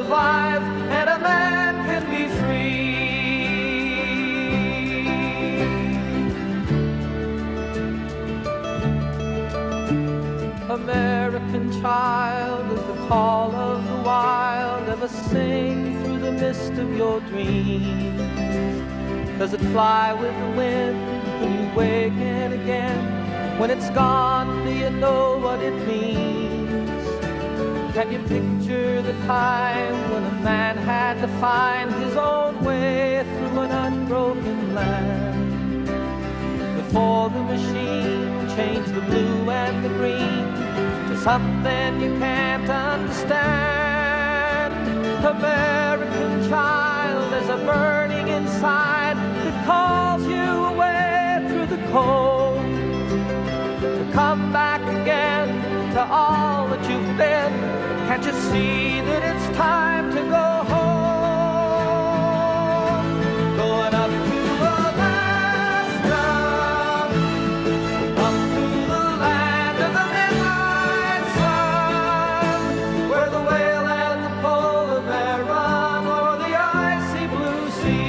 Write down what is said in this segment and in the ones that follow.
survive, and a man can be free. American child, does the call of the wild ever sing through the mist of your dreams? Does it fly with the wind when you waken again? When it's gone, do you know what it means? Can you picture the time when a man had to find his own way through an unbroken land? Before the machine changed the blue and the green to something you can't understand. American child, there's a burning inside that calls you away through the cold, to come back again to all that you've been. Can't you see that it's time to go home? Going up to Alaska, up to the land of the midnight sun, where the whale and the polar bear run o'er the icy blue sea.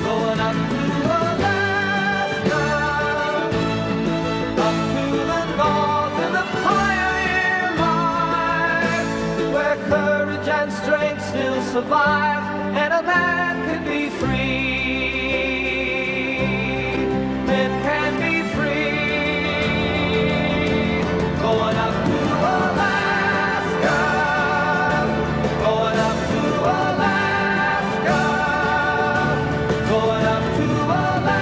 Going up to Alaska, up to the north in the pioneer line, where courage and strength still survive, and a man can be free. Men can be free. Going up to Alaska, going up to Alaska, going up to Alaska.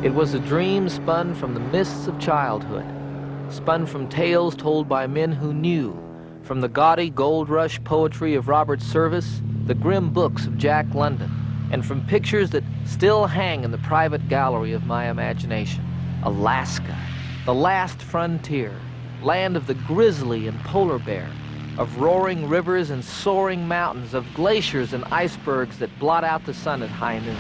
It was a dream spun from the mists of childhood, spun from tales told by men who knew, from the gaudy gold rush poetry of Robert Service, the grim books of Jack London, and from pictures that still hang in the private gallery of my imagination. Alaska, the last frontier, land of the grizzly and polar bear, of roaring rivers and soaring mountains, of glaciers and icebergs that blot out the sun at high noon.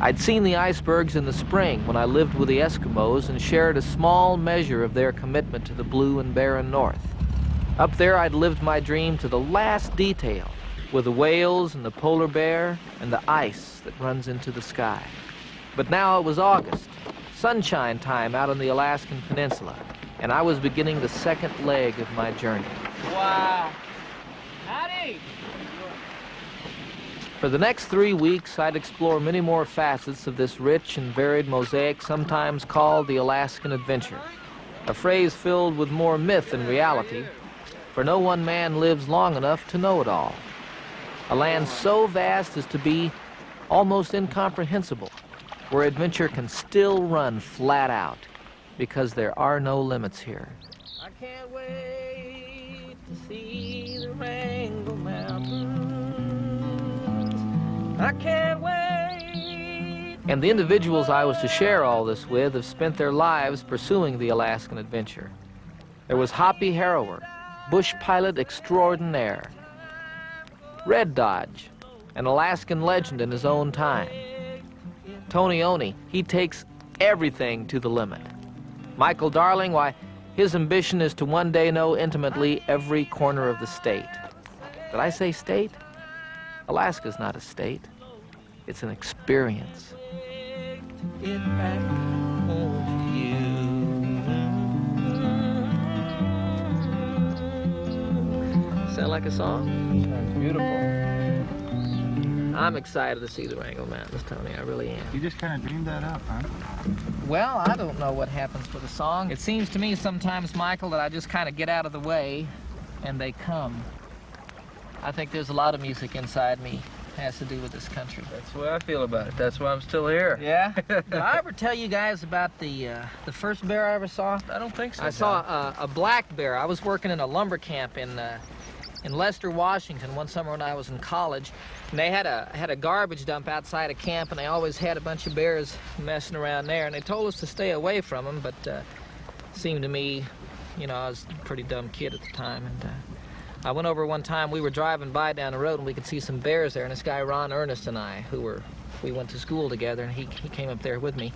I'd seen the icebergs in the spring when I lived with the Eskimos and shared a small measure of their commitment to the blue and barren north. Up there, I'd lived my dream to the last detail, with the whales and the polar bear and the ice that runs into the sky. But now it was August, sunshine time out on the Alaskan Peninsula, and I was beginning the second leg of my journey. Wow. Howdy. For the next 3 weeks, I'd explore many more facets of this rich and varied mosaic sometimes called the Alaskan adventure, a phrase filled with more myth than reality, for no one man lives long enough to know it all. A land so vast as to be almost incomprehensible, where adventure can still run flat out, because there are no limits here. I can't wait to see the Wrangell Mountains. I can't wait. And the individuals I was to share all this with have spent their lives pursuing the Alaskan adventure. There was Hoppy Harrower, bush pilot extraordinaire. Red Dodge, an Alaskan legend in his own time. Tony Oney, he takes everything to the limit. Michael Darling, why, his ambition is to one day know intimately every corner of the state. Did I say state? Alaska's not a state. It's an experience. Get back home to you. Sound like a song? Sounds beautiful. I'm excited to see the Wrangell Mountains, Tony. I really am. You just kind of dreamed that up, huh? Well, I don't know what happens with a song. It seems to me sometimes, Michael, that I just kind of get out of the way and they come. I think there's a lot of music inside me has to do with this country. That's the way I feel about it. That's why I'm still here. Yeah? Did I ever tell you guys about the first bear I ever saw? I don't think so. I saw a black bear. I was working in a lumber camp in Lester, Washington one summer when I was in college. And they had a garbage dump outside of camp, and they always had a bunch of bears messing around there. And they told us to stay away from them, but seemed to me, you know, I was a pretty dumb kid at the time, and I went over one time, we were driving by down the road and we could see some bears there, and this guy Ron Ernest and I, we went to school together, and he came up there with me.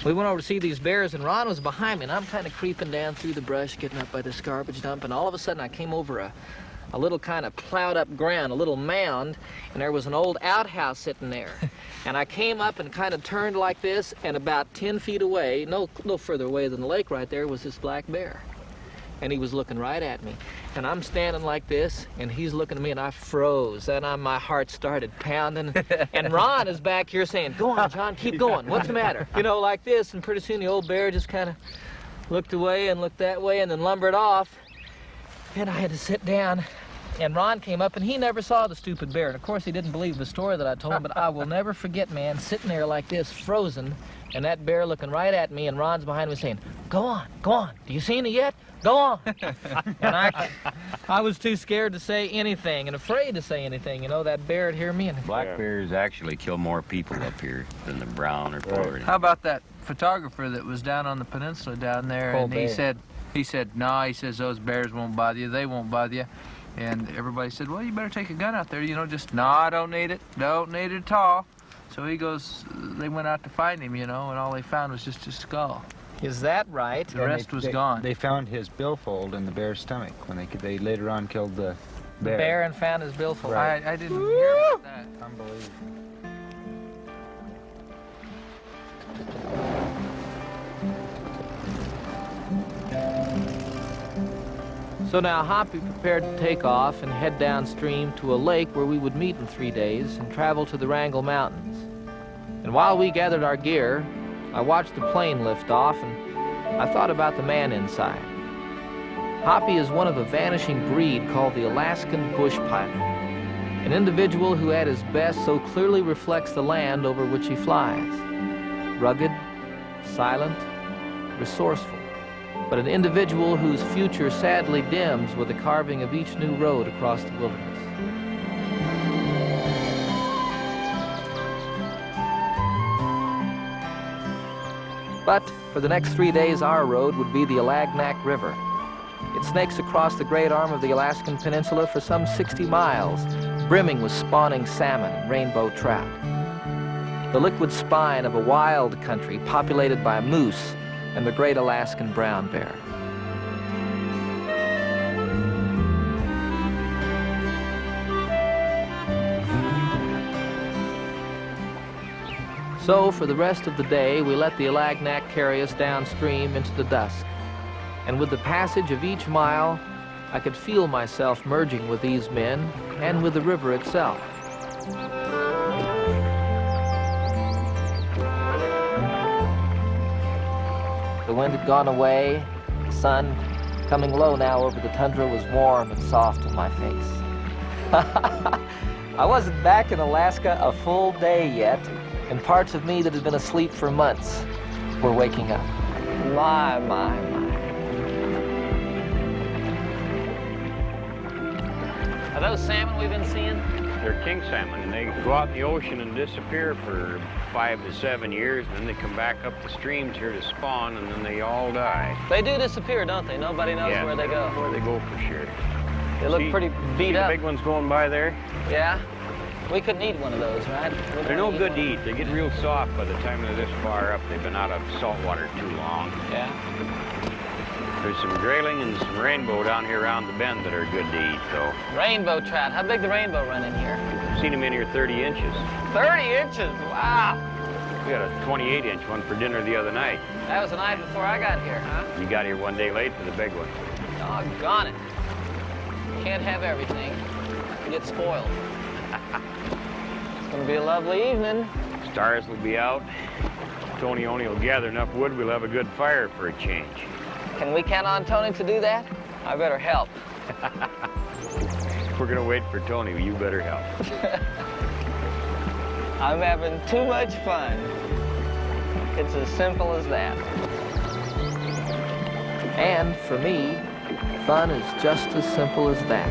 We went over to see these bears, and Ron was behind me, and I'm kind of creeping down through the brush, getting up by this garbage dump, and all of a sudden I came over a little kind of plowed up ground, a little mound, and there was an old outhouse sitting there. And I came up and kind of turned like this, and about 10 feet away, no further away than the lake right there, was this black bear. And he was looking right at me. And I'm standing like this, and he's looking at me, and I froze. And my heart started pounding. And Ron is back here saying, "Go on, John, keep going. What's the matter?" You know, like this. And pretty soon the old bear just kind of looked away and looked that way and then lumbered off. And I had to sit down. And Ron came up, and he never saw the stupid bear. And of course, he didn't believe the story that I told him, but I will never forget, man, sitting there like this, frozen, and that bear looking right at me, and Ron's behind me saying, "Go on, go on. Do you see any yet? Go on." And I was too scared to say anything and afraid to say anything. You know, that bear would hear me. And Black bears actually kill more people up here than the brown or polar. How about that photographer that was down on the peninsula down there, Cole and Bay. he said, "No," he says, "those bears won't bother you. They won't bother you." And everybody said, "Well, you better take a gun out there, you know, just, no, I don't need it. Don't need it at all." So he goes, they went out to find him, you know, and all they found was just his skull. Is that right? The rest was gone. They found his billfold in the bear's stomach when they later on killed the bear. Bear and found his billfold. Right. I didn't hear about that. Unbelievable. So now Hoppy prepared to take off and head downstream to a lake where we would meet in 3 days and travel to the Wrangell Mountains. And while we gathered our gear, I watched the plane lift off, and I thought about the man inside. Hoppy is one of a vanishing breed called the Alaskan bush pilot, an individual who at his best so clearly reflects the land over which he flies. Rugged, silent, resourceful, but an individual whose future sadly dims with the carving of each new road across the wilderness. But for the next 3 days, our road would be the Alagnak River. It snakes across the great arm of the Alaskan Peninsula for some 60 miles, brimming with spawning salmon and rainbow trout. The liquid spine of a wild country populated by moose and the great Alaskan brown bear. So, for the rest of the day, we let the Alagnak carry us downstream into the dusk. And with the passage of each mile, I could feel myself merging with these men and with the river itself. The wind had gone away. The sun, coming low now over the tundra, was warm and soft on my face. I wasn't back in Alaska a full day yet, and parts of me that had been asleep for months were waking up. My. Are those salmon we've been seeing? They're king salmon, and they go out in the ocean and disappear for 5 to 7 years, and then they come back up the streams here to spawn, and then they all die. They do disappear, don't they? Nobody knows where they go. Where they go for sure. They look pretty beat up. The big ones going by there? Yeah? We couldn't eat one of those, right? They're no good to eat. They get real soft by the time they're this far up. They've been out of salt water too long. Yeah? There's some grayling and some rainbow down here around the bend that are good to eat, though. Rainbow trout. How big the rainbow run in here? Seen them in here 30 inches. 30 inches? Wow! We got a 28-inch one for dinner the other night. That was the night before I got here, huh? You got here one day late for the big one. Doggone it. Can't have everything. You get spoiled. It's gonna be a lovely evening. Stars will be out. Tony only will gather enough wood, we'll have a good fire for a change. Can we count on Tony to do that? I better help. We're gonna wait for Tony, you better help. I'm having too much fun. It's as simple as that. And for me, fun is just as simple as that.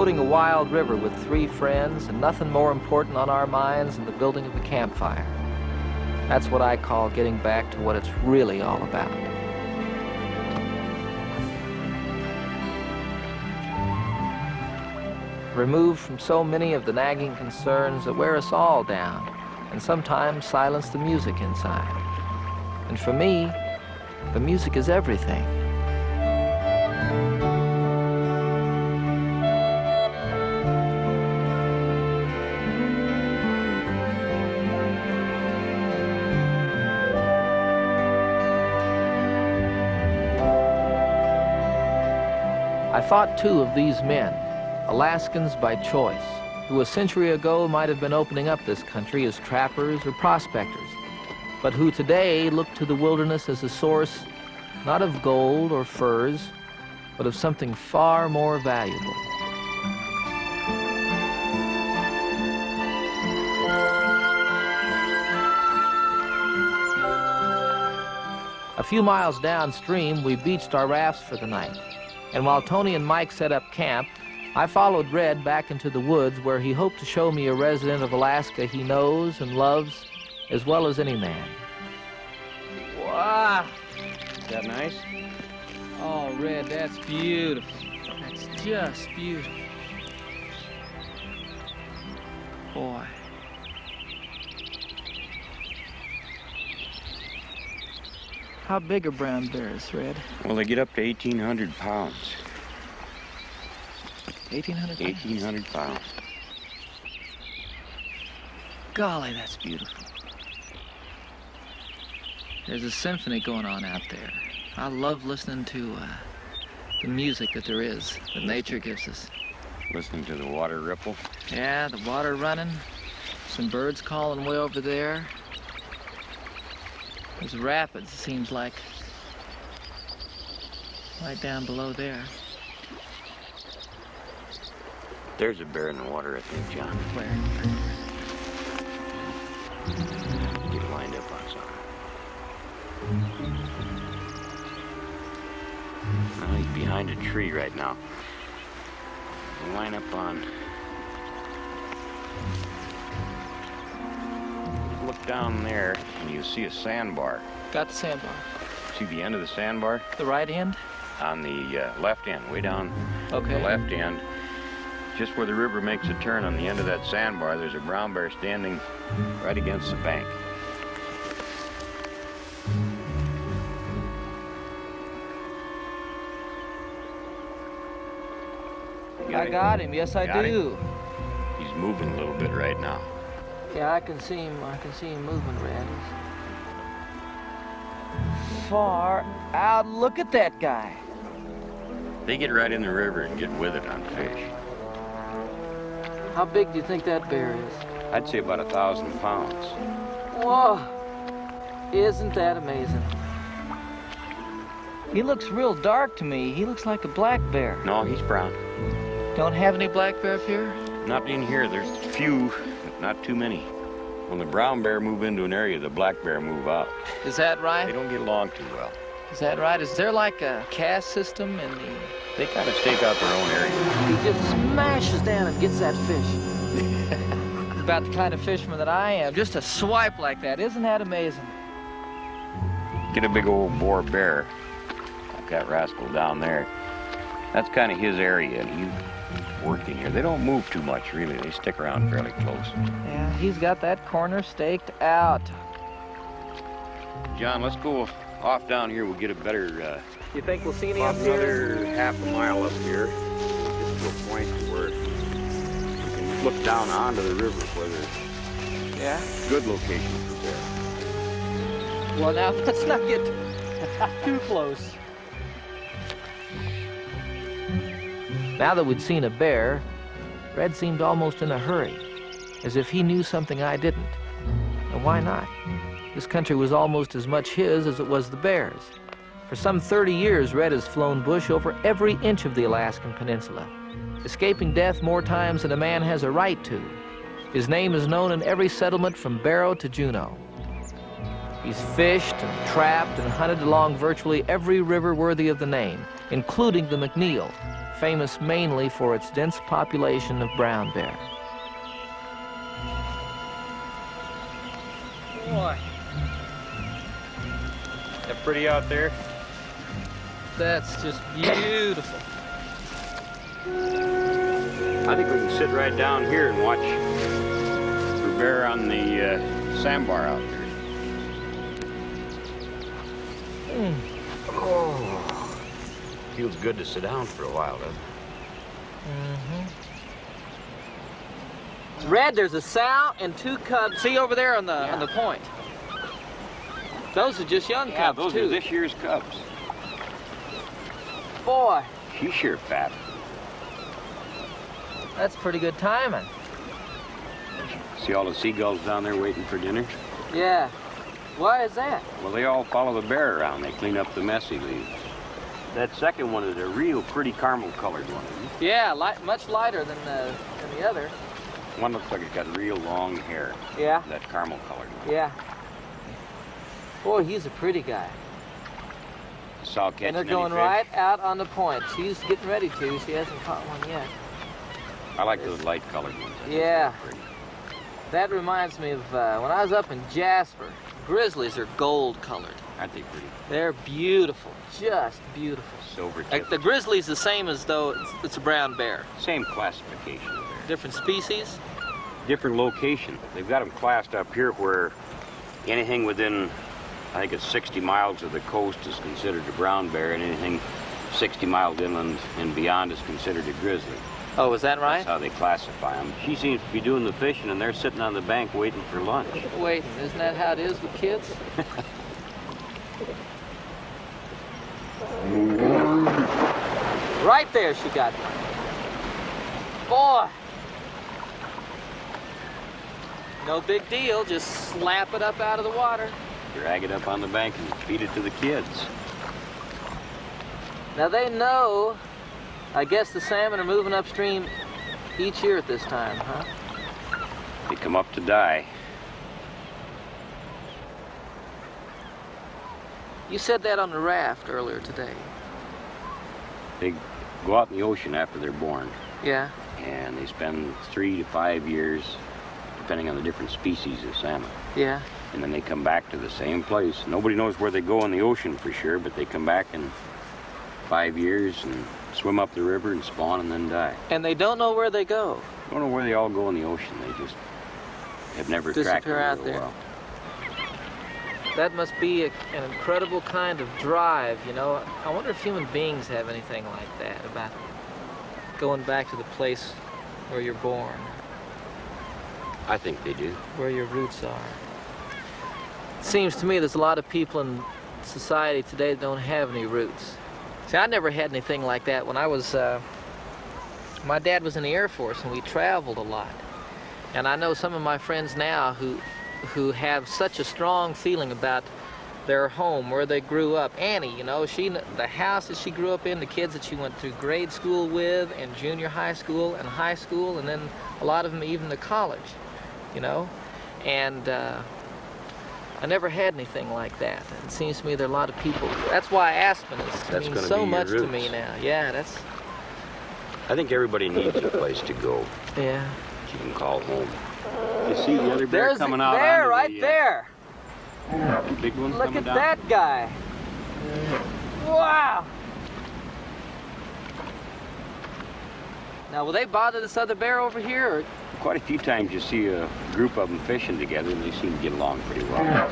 boating a wild river with 3 friends, and nothing more important on our minds than the building of the campfire. That's what I call getting back to what it's really all about. Removed from so many of the nagging concerns that wear us all down and sometimes silence the music inside. And for me, the music is everything. I thought too of these men, Alaskans by choice, who a century ago might have been opening up this country as trappers or prospectors, but who today look to the wilderness as a source not of gold or furs, but of something far more valuable. A few miles downstream, we beached our rafts for the night. And while Tony and Mike set up camp, I followed Red back into the woods where he hoped to show me a resident of Alaska he knows and loves as well as any man. Wow! Is that nice? Oh, Red, that's beautiful. That's just beautiful. Boy. How big are brown bears, Red? Well, they get up to 1,800 pounds. 1,800 pounds? 1,800 pounds. Golly, that's beautiful. There's a symphony going on out there. I love listening to the music that there is, that nature gives us. Listening to the water ripple. Yeah, the water running, some birds calling way over there. There's rapids, it seems like, right down below there. There's a bear in the water, I think, John. Where? Get lined up on something. Well, he's behind a tree right now. We'll line up on... Look down there, and you'll see a sandbar. Got the sandbar. See the end of the sandbar? The right end? On the left end, way down Okay. the left end. Just where the river makes a turn on the end of that sandbar, there's a brown bear standing right against the bank. I got him, yes I Got do. He's moving a little bit right now. Yeah, I can see him moving, Red. Far out, look at that guy. They get right in the river and get with it on fish. How big do you think that bear is? I'd say about 1,000 pounds. Whoa, isn't that amazing? He looks real dark to me. He looks like a black bear. No, he's brown. Don't have any black bear up here? Not in here. There's a few, but not too many. When the brown bear move into an area, the black bear move out. Is that They right? don't get along too well. Is that right? Is there like a caste system in the... They kind of stake out their own area. He just smashes down and gets that fish. About the kind of fisherman that I am. Just a swipe like that. Isn't that amazing? Get a big old boar bear, like that rascal down there. That's kind of his area, and he's working here. They don't move too much, really. They stick around fairly close. Yeah, he's got that corner staked out. John, let's go off down here. We'll get a better... You think we'll see any About up here? another half a mile up here, get to a point where you can look down onto the river where there's Yeah? good location for bear. Well, now, let's not get too close. Now that we'd seen a bear, Red seemed almost in a hurry, as if he knew something I didn't. And why not? This country was almost as much his as it was the bear's. For some 30 years, Red has flown bush over every inch of the Alaskan peninsula, escaping death more times than a man has a right to. His name is known in every settlement from Barrow to Juneau. He's fished and trapped and hunted along virtually every river worthy of the name, including the McNeil, famous mainly for its dense population of brown bear. Boy. Is that pretty out there? That's just beautiful. I think we can sit right down here and watch for bear on the sandbar out there. Oh, feels good to sit down for a while, doesn't it? Red, there's a sow and 2 cubs. See over there on the point. Those are just young cubs, those too. are this year's cubs. Boy, She's sure fat. that's pretty good timing. See all the seagulls down there waiting for dinner? Yeah. Why is that? Well, they all follow the bear around. They clean up the messy leaves. That second one is a real pretty caramel-colored one, isn't it? Yeah, much lighter than the other. One looks like it's got real long hair. Yeah. That caramel-colored one. Yeah. Boy, he's a pretty guy. Saw catching And they're any going fish? right out on the point. She's getting ready to. She hasn't caught one yet. I like those light-colored ones. I think Yeah. they're pretty. That reminds me of when I was up in Jasper. Grizzlies are gold-colored. Aren't they pretty? They're beautiful, just beautiful. Silver Like tips. the grizzly's the same as though it's a brown bear. Same classification of bear. Different species. Different location. They've got them classed up here where anything within, I think it's 60 miles of the coast is considered a brown bear, and anything 60 miles inland and beyond is considered a grizzly. Oh, is that right? That's how they classify them. She seems to be doing the fishing, and they're sitting on the bank waiting for lunch. Waiting, isn't that how it is with kids? Right there she got one. Boy! No big deal, just slap it up out of the water. Drag it up on the bank and feed it to the kids. Now they know, I guess the salmon are moving upstream each year at this time, huh? They come up to die. You said that on the raft earlier today. They go out in the ocean after they're born, Yeah? and they spend 3 to 5 years, depending on the different species of salmon. Yeah. And then they come back to the same place. Nobody knows where they go in the ocean for sure, but they come back in 5 years and swim up the river and spawn and then die. And they don't know where they go. Don't know where they all go in the ocean. They just have never tracked them Disappear out real there. well. That must be an incredible kind of drive, you know. I wonder if human beings have anything like that, about going back to the place where you're born, I think they do. where your roots are. It seems to me there's a lot of people in society today that don't have any roots. See, I never had anything like that. When I was, my dad was in the Air Force and we traveled a lot. And I know some of my friends now who have such a strong feeling about their home, where they grew up. Annie, you know, the house that she grew up in, the kids that she went through grade school with, and junior high school, and high school, and then a lot of them even to college, you know. And I never had anything like that. It seems to me there are a lot of people. That's why Aspen That's means gonna so be your much to roots. me now. Yeah, that's, I think everybody needs a place to go yeah. that you can call home. You see the other bear There's coming out there, onto right the, there. big one Look coming at down? that guy. Wow. Now, will they bother this other bear over here? Or? Quite a few times you see a group of them fishing together, and they seem to get along pretty well.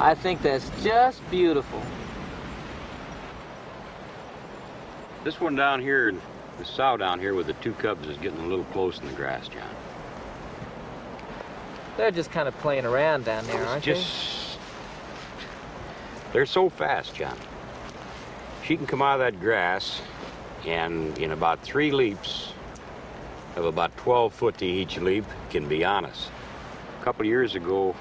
I think that's just beautiful. This one down here, the sow down here with the 2 cubs, is getting a little close in the grass, John. They're just kind of playing around down there, aren't They're so fast, John. She can come out of that grass, and in about 3 leaps of about 12 foot to each leap, can be on us. A couple of years ago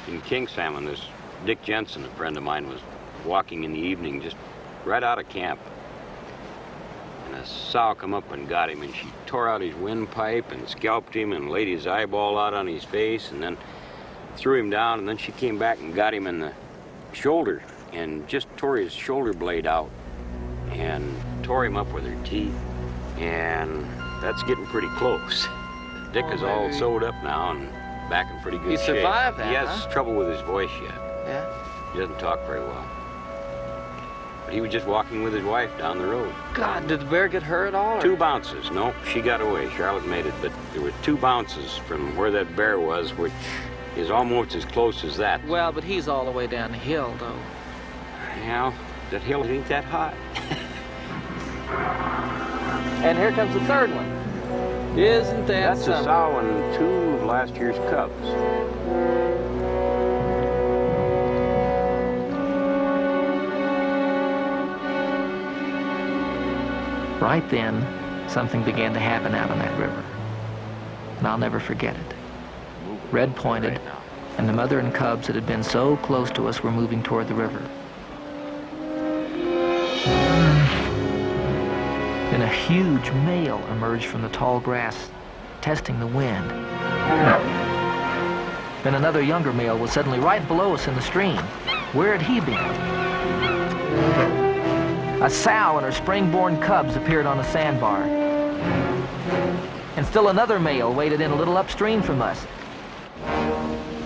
in king salmon, this Dick Jensen, a friend of mine, was walking in the evening just right out of camp. And a sow come up and got him, and she tore out his windpipe and scalped him and laid his eyeball out on his face and then threw him down, and then she came back and got him in the shoulder and just tore his shoulder blade out and tore him up with her teeth, and that's getting pretty close. Dick is all sewed up now and back in pretty good shape. He survived that, He has huh? trouble with his voice yet. Yeah. He doesn't talk very well. But he was just walking with his wife down the road. God, did the bear get her at all? Or? 2 bounces. No, she got away. Charlotte made it, but there were 2 bounces from where that bear was, which is almost as close as that. Well, but he's all the way down the hill, though. Well, that hill ain't that high. And here comes the third one. Isn't that That's a something? sow and 2 of last year's cubs. Right then, something began to happen out on that river. And I'll never forget it. Red pointed, Right now. and the mother and cubs that had been so close to us were moving toward the river. Then a huge male emerged from the tall grass, testing the wind. Then another younger male was suddenly right below us in the stream. Where had he been? A sow and her spring-born cubs appeared on a sandbar. And still another male waded in a little upstream from us.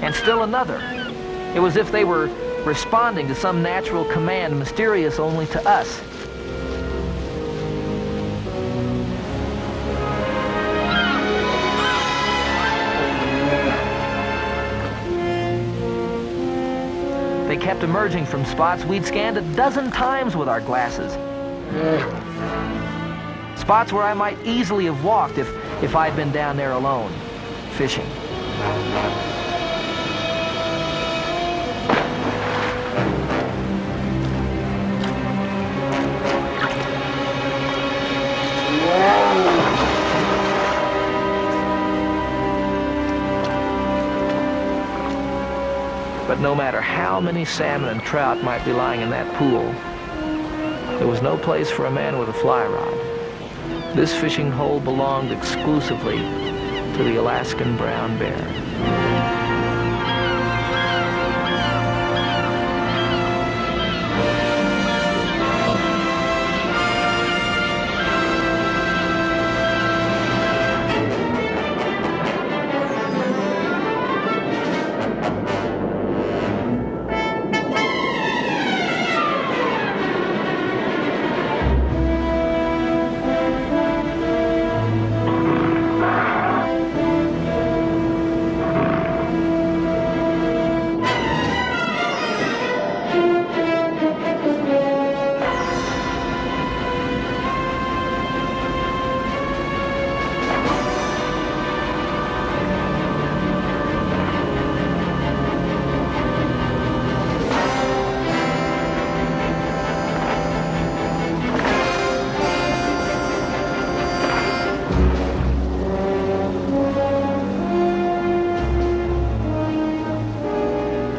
And still another. It was as if they were responding to some natural command mysterious only to us. They kept emerging from spots we'd scanned a dozen times with our glasses. Spots where I might easily have walked if I'd been down there alone, fishing. But no matter how many salmon and trout might be lying in that pool, there was no place for a man with a fly rod. This fishing hole belonged exclusively to the Alaskan brown bear.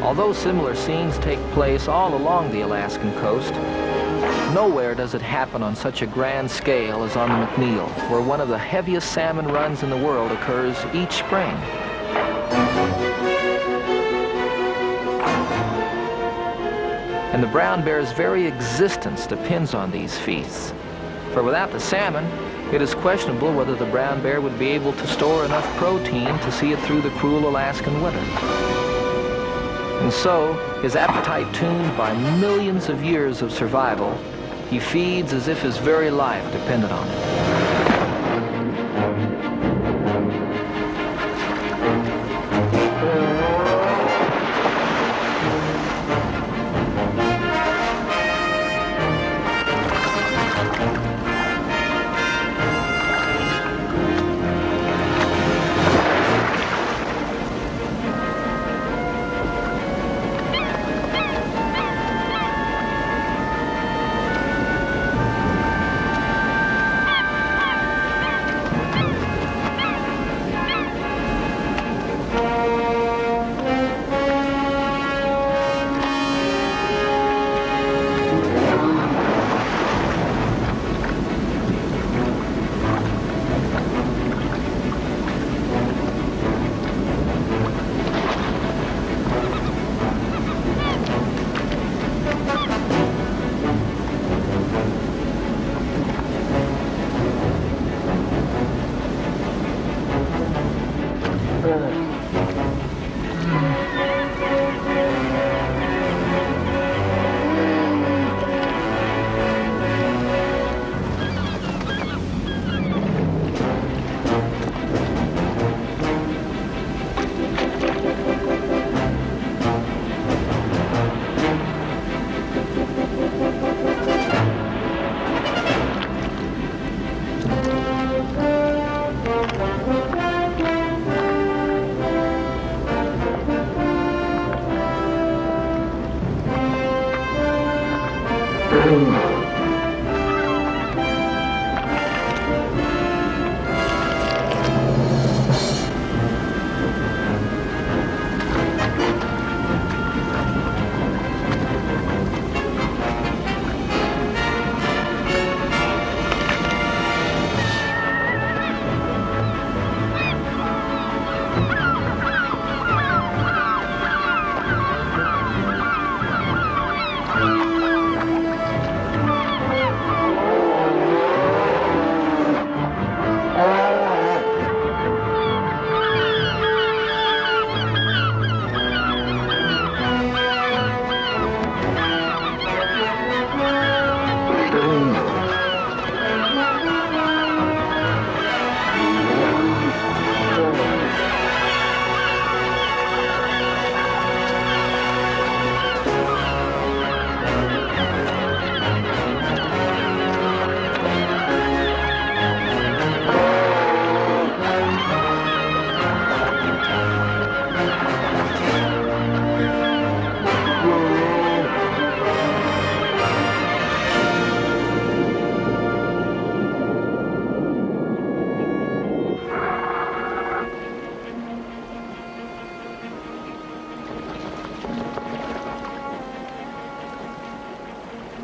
Although similar scenes take place all along the Alaskan coast, nowhere does it happen on such a grand scale as on the McNeil, where one of the heaviest salmon runs in the world occurs each spring. And the brown bear's very existence depends on these feasts. For without the salmon, it is questionable whether the brown bear would be able to store enough protein to see it through the cruel Alaskan winter. And so, his appetite tuned by millions of years of survival, he feeds as if his very life depended on it.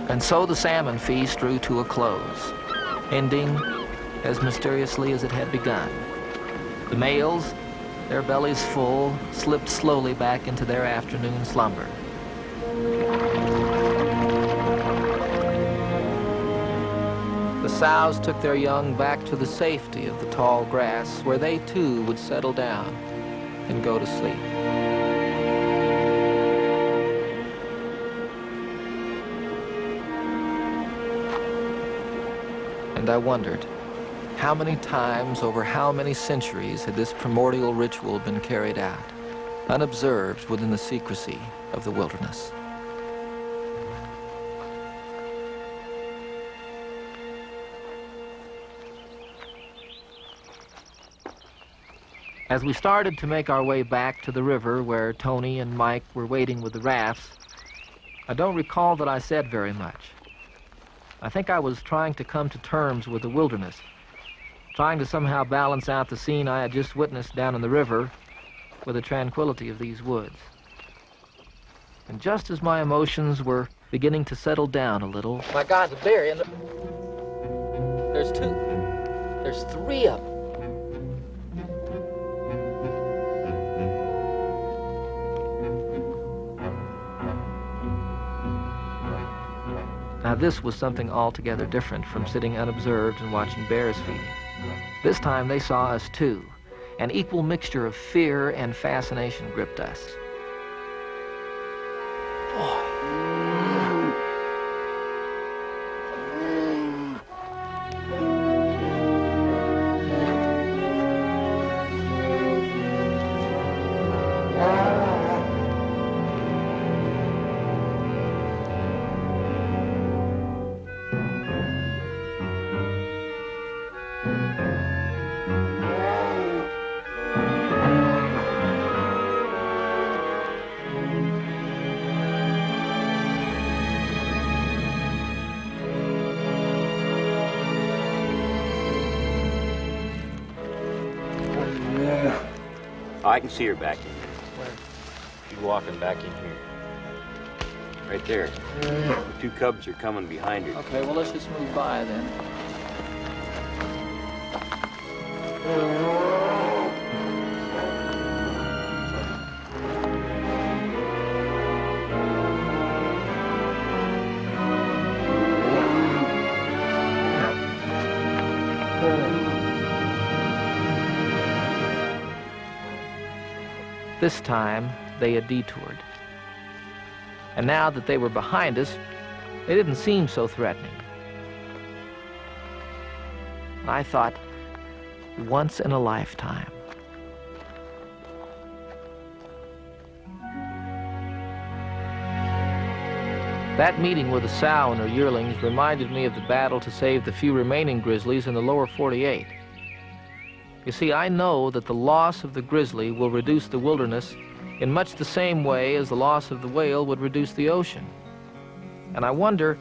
And so the salmon feast drew to a close, ending as mysteriously as it had begun. The males, their bellies full, slipped slowly back into their afternoon slumber. The sows took their young back to the safety of the tall grass, where they too would settle down and go to sleep. And I wondered, how many times over how many centuries had this primordial ritual been carried out, unobserved within the secrecy of the wilderness? As we started to make our way back to the river where Tony and Mike were waiting with the rafts, I don't recall that I said very much. I think I was trying to come to terms with the wilderness, trying to somehow balance out the scene I had just witnessed down in the river with the tranquility of these woods. And just as my emotions were beginning to settle down a little... My God, the bear! There's two. There's three of them. Now this was something altogether different from sitting unobserved and watching bears feeding. This time they saw us too. An equal mixture of fear and fascination gripped us. Boy. I can see her back in here. Where? She's walking back in here. Right there. The two cubs are coming behind her. Okay, well, let's just move by then. This time, they had detoured. And now that they were behind us, they didn't seem so threatening. I thought, once in a lifetime. That meeting with the sow and her yearlings reminded me of the battle to save the few remaining grizzlies in the lower 48. You see, I know that the loss of the grizzly will reduce the wilderness in much the same way as the loss of the whale would reduce the ocean. And I wonder,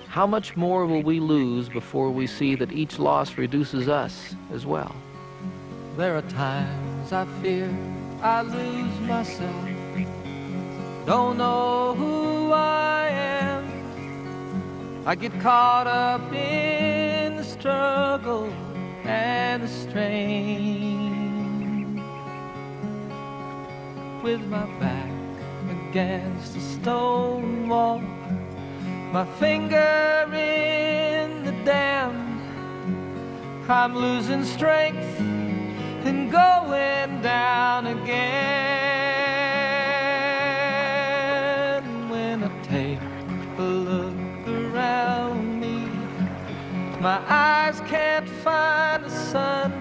how much more will we lose before we see that each loss reduces us as well? There are times I fear I lose myself. Don't know who I am. I get caught up in the struggle and the strain. With my back against a stone wall, my finger in the dam, I'm losing strength and going down again. When I take a look around me, my eyes can't find the sun.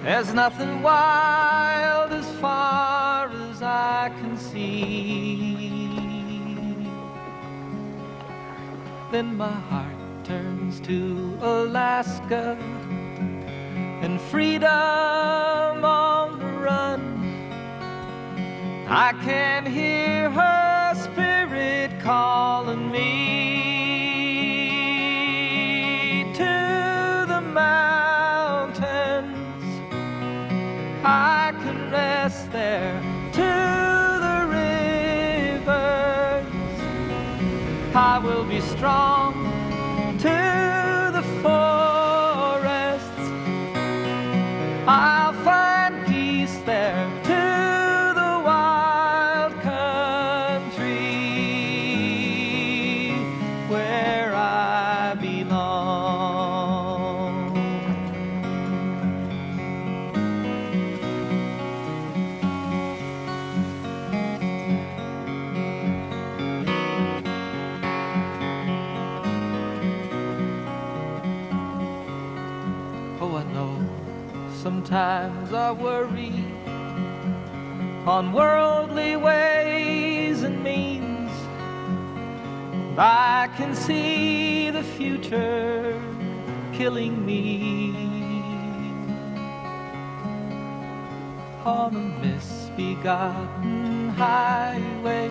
There's nothing wild as far as I can see. Then my heart turns to Alaska and freedom on the run. I can hear her spirit calling me to the mountains. I can rest there, to the rivers. I will be strong, to the forests. I'll find peace there, to the wild country where I belong. Oh, I know sometimes I worry on worldly ways and means. I can see the future killing me on a misbegotten highway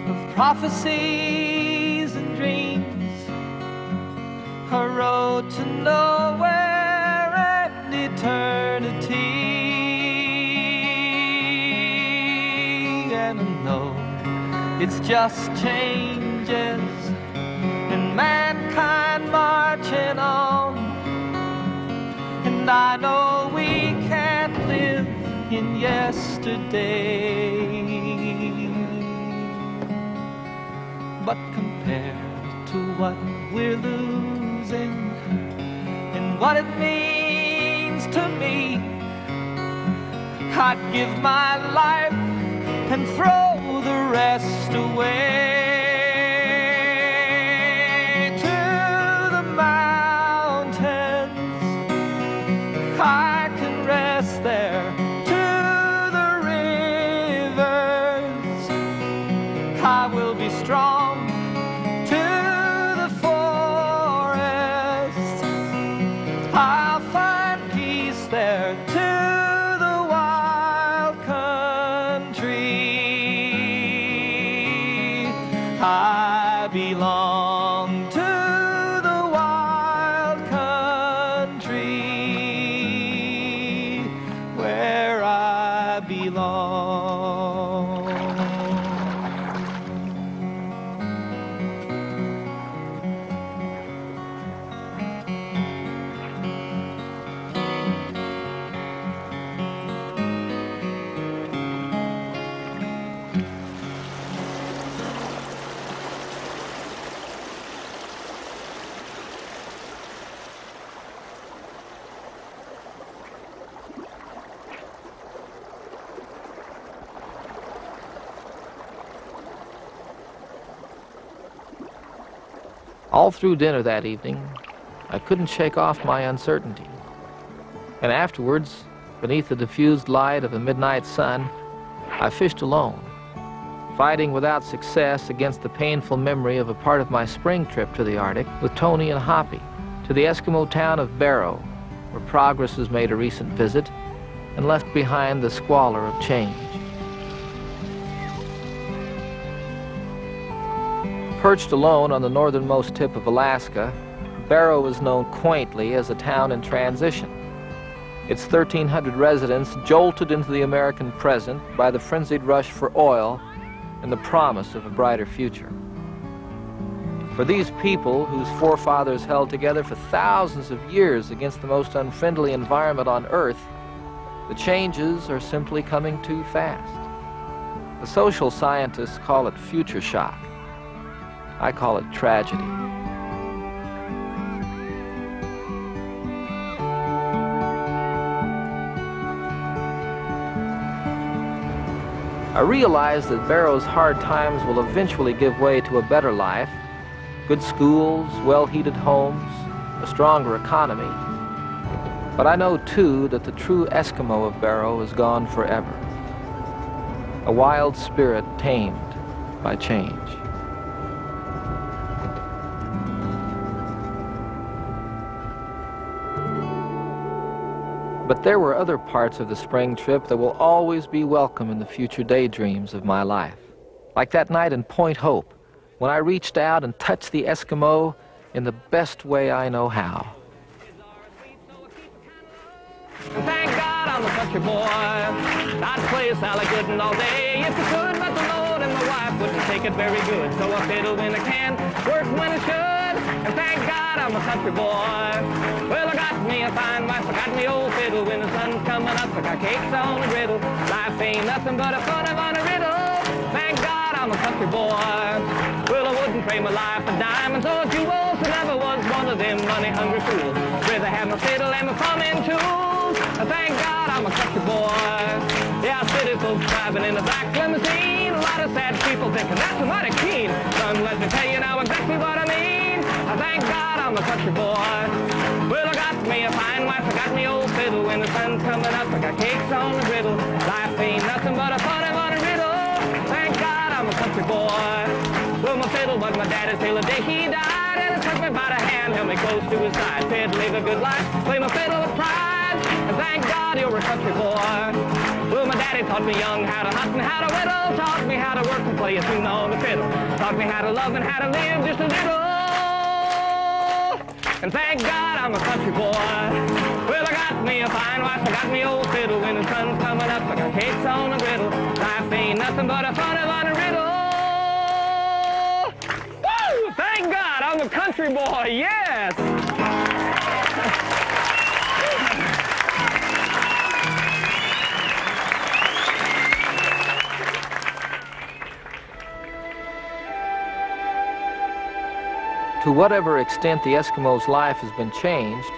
of prophecies and dreams, a road to nowhere and eternity. And I know it's just changes and mankind marching on. And I know we can't live in yesterday, but compared to what we're losing and what it means to me, I'd give my life and throw the rest away. To the mountains, I can rest there, to the rivers. I will be strong, to the forest. I'll find peace there, to the wild country. I belong to the wild country where I belong. All through dinner that evening, I couldn't shake off my uncertainty. And afterwards, beneath the diffused light of a midnight sun, I fished alone, fighting without success against the painful memory of a part of my spring trip to the Arctic with Tony and Hoppy, to the Eskimo town of Barrow, where Progress has made a recent visit and left behind the squalor of change. Perched alone on the northernmost tip of Alaska, Barrow is known quaintly as a town in transition. Its 1,300 residents jolted into the American present by the frenzied rush for oil and the promise of a brighter future. For these people, whose forefathers held together for thousands of years against the most unfriendly environment on Earth, the changes are simply coming too fast. The social scientists call it future shock. I call it tragedy. I realize that Barrow's hard times will eventually give way to a better life, good schools, well-heated homes, a stronger economy. But I know, too, that the true Eskimo of Barrow is gone forever. A wild spirit tamed by change. But there were other parts of the spring trip that will always be welcome in the future daydreams of my life. Like that night in Point Hope, when I reached out and touched the Eskimo in the best way I know how. Thank God I'm a country boy. I'd play Sally Gooden all day if I could, but the Lord and my wife wouldn't take it very good. So I fiddle when I can, work when I should, and thank God I'm a country boy. Well, I got me a fine wife, I got me old fiddle. When the sun's coming up, I got cakes on the griddle. Life ain't nothing but a fun of on a riddle. Thank God I'm a country boy. Well, I wouldn't trade my life for diamonds or jewels. I never was one of them money-hungry fools. Rather have my fiddle and my plumbing tools. Thank God I'm a country boy. Yeah, city folks driving in a black limousine. A lot of sad people thinking that's a mighty keen. Son, let me tell you now exactly what I mean. Thank God I'm a country boy. Well, I got me a fine wife, I got me old fiddle. When the sun's coming up, I got cakes on the griddle. Life ain't nothing but a fun on a riddle. Thank God I'm a country boy. Well, my fiddle was my daddy's till the day he died. And it took me by the hand, held me close to his side. Said, live a good life, play my fiddle with pride. And thank God you're a country boy. Well, my daddy taught me young how to hunt and how to whittle. Taught me how to work and play a tune on the fiddle. Taught me how to love and how to live just a little. And thank God I'm a country boy. Well, I got me a fine wife, I got me old fiddle. When the sun's coming up, I got cakes on the griddle. Life ain't nothing but a fun of on a riddle. Woo! Thank God I'm a country boy, yes! To whatever extent the Eskimo's life has been changed,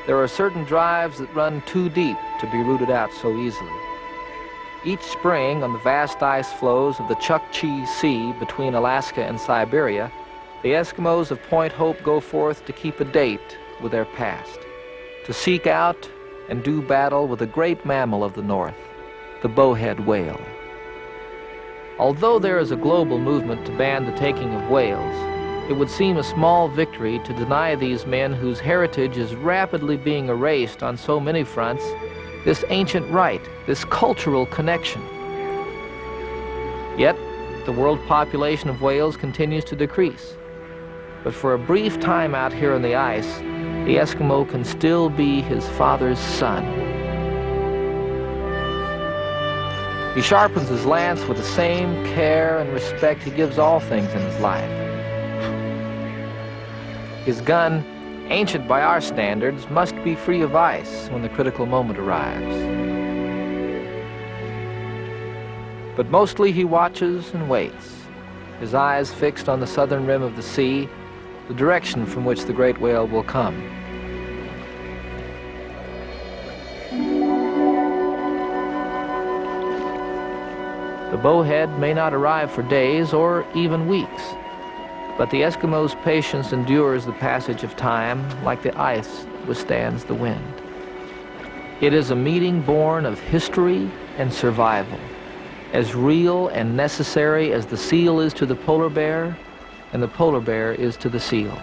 there are certain drives that run too deep to be rooted out so easily. Each spring, on the vast ice floes of the Chukchi Sea between Alaska and Siberia, the Eskimos of Point Hope go forth to keep a date with their past, to seek out and do battle with a great mammal of the North, the bowhead whale. Although there is a global movement to ban the taking of whales, it would seem a small victory to deny these men, whose heritage is rapidly being erased on so many fronts, this ancient right, this cultural connection. Yet, the world population of whales continues to decrease. But for a brief time out here on the ice, the Eskimo can still be his father's son. He sharpens his lance with the same care and respect he gives all things in his life. His gun, ancient by our standards, must be free of ice when the critical moment arrives. But mostly he watches and waits, his eyes fixed on the southern rim of the sea, the direction from which the great whale will come. The bowhead may not arrive for days or even weeks, But the Eskimos' patience endures the passage of time like the ice withstands the wind. It is a meeting born of history and survival, as real and necessary as the seal is to the polar bear and the polar bear is to the seal.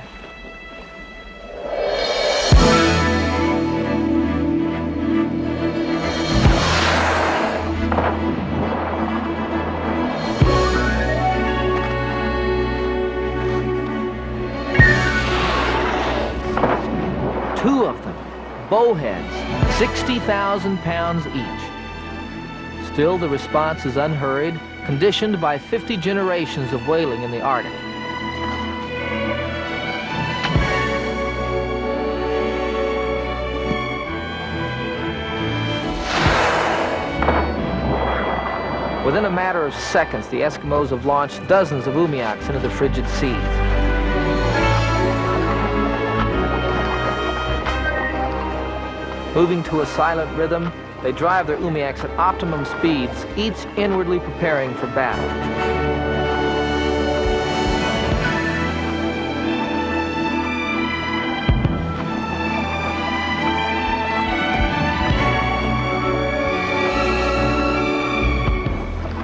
Two of them, bowheads, 60,000 pounds each. Still, the response is unhurried, conditioned by 50 generations of whaling in the Arctic. Within a matter of seconds, the Eskimos have launched dozens of umiaks into the frigid seas. Moving to a silent rhythm, they drive their umiaks at optimum speeds, each inwardly preparing for battle.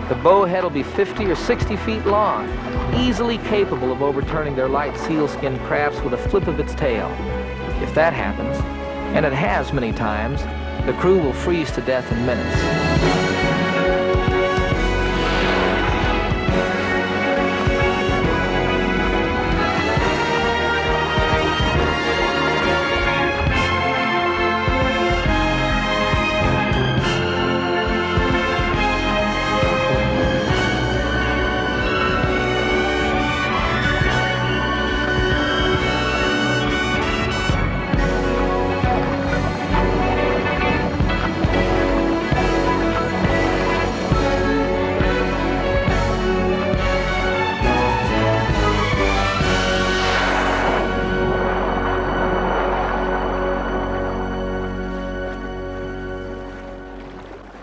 The bowhead will be 50 or 60 feet long, easily capable of overturning their light sealskin crafts with a flip of its tail. If that happens, and it has many times, the crew will freeze to death in minutes.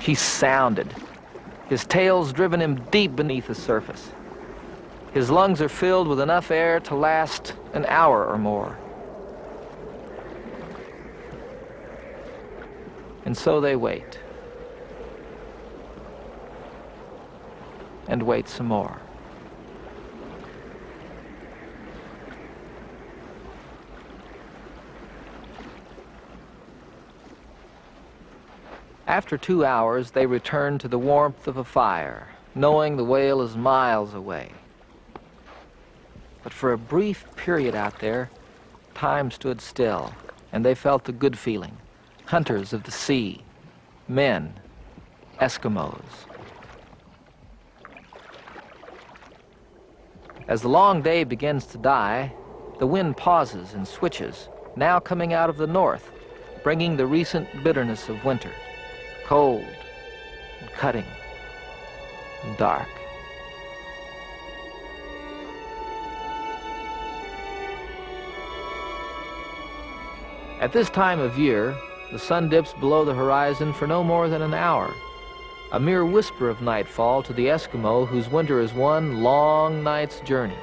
He's sounded. His tail's driven him deep beneath the surface. His lungs are filled with enough air to last an hour or more. And so they wait. And wait some more. After 2 hours, they return to the warmth of a fire, knowing the whale is miles away. But for a brief period out there, time stood still, and they felt the good feeling. Hunters of the sea, men, Eskimos. As the long day begins to die, the wind pauses and switches, now coming out of the north, bringing the recent bitterness of winter. Cold, and cutting, and dark. At this time of year, the sun dips below the horizon for no more than an hour, a mere whisper of nightfall to the Eskimo whose winter is one long night's journey.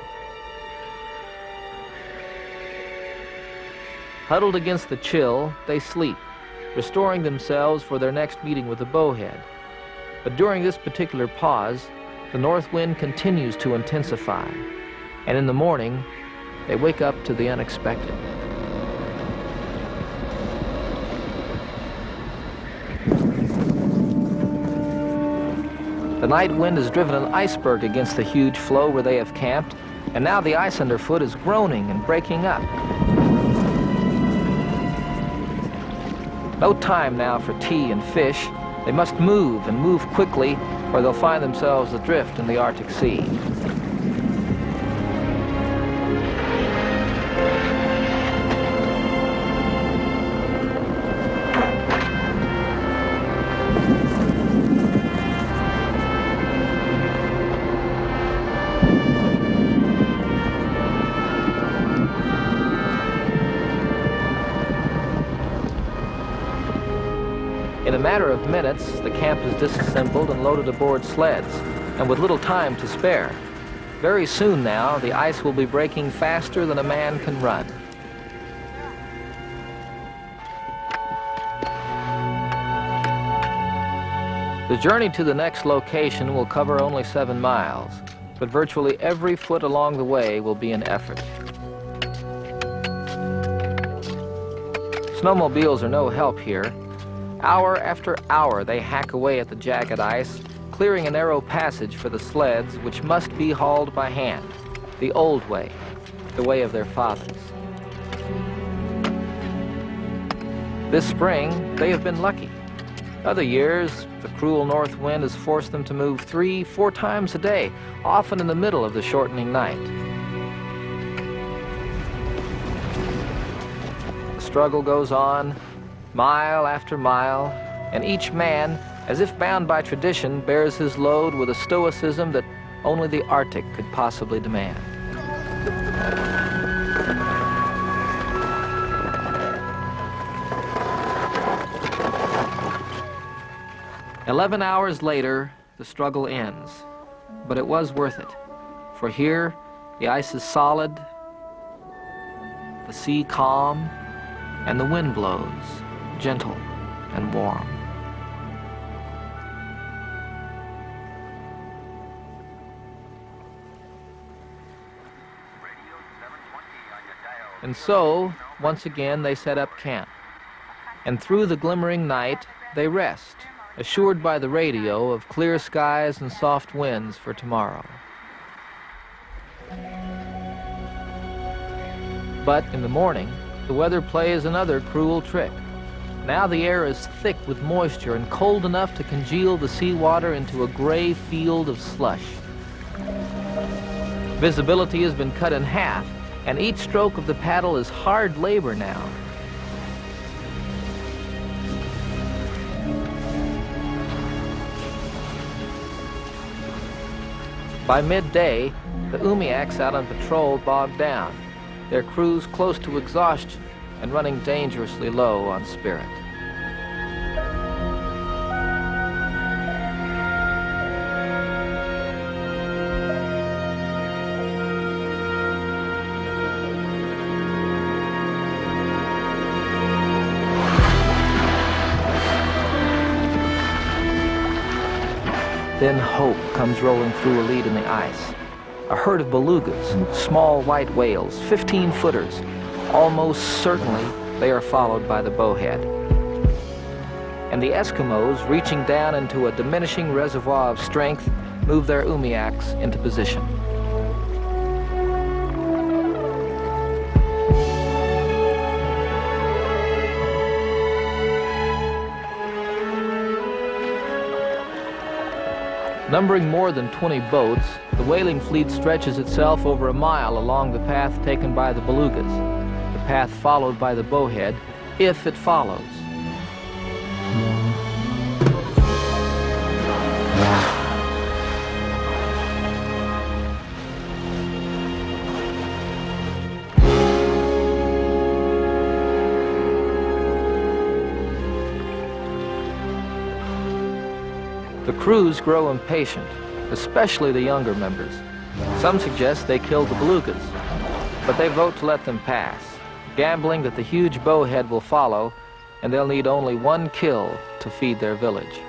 Huddled against the chill, they sleep, restoring themselves for their next meeting with the bowhead. But during this particular pause, the north wind continues to intensify, and in the morning, they wake up to the unexpected. The night wind has driven an iceberg against the huge floe where they have camped, and now the ice underfoot is groaning and breaking up. No time now for tea and fish. They must move, and move quickly, or they'll find themselves adrift in the Arctic Sea. In a matter of minutes, the camp is disassembled and loaded aboard sleds, and with little time to spare. Very soon now, the ice will be breaking faster than a man can run. The journey to the next location will cover only 7 miles, but virtually every foot along the way will be an effort. Snowmobiles are no help here. Hour after hour, they hack away at the jagged ice, clearing a narrow passage for the sleds, which must be hauled by hand, the old way, the way of their fathers. This spring, they have been lucky. Other years, the cruel north wind has forced them to move 3-4 times a day, often in the middle of the shortening night. The struggle goes on, mile after mile, and each man, as if bound by tradition, bears his load with a stoicism that only the Arctic could possibly demand. "11 hours later, the struggle ends, but it was worth it, for here the ice is solid, the sea calm, and the wind blows gentle and warm." And so, once again, they set up camp. And through the glimmering night, they rest, assured by the radio of clear skies and soft winds for tomorrow. But in the morning, the weather plays another cruel trick. Now the air is thick with moisture and cold enough to congeal the seawater into a gray field of slush. Visibility has been cut in half, and each stroke of the paddle is hard labor now. By midday, the Umiaks out on patrol bogged down, their crews close to exhaustion and running dangerously low on spirit. Then hope comes rolling through a lead in the ice. A herd of belugas, small white whales, 15-footers. Almost certainly they are followed by the bowhead. And the Eskimos, reaching down into a diminishing reservoir of strength, move their Umiaks into position. Numbering more than 20 boats, the whaling fleet stretches itself over a mile along the path taken by the belugas, the path followed by the bowhead, if it follows. The crews grow impatient, especially the younger members. Some suggest they killed the belugas, but they vote to let them pass, gambling that the huge bowhead will follow, and they'll need only one kill to feed their village.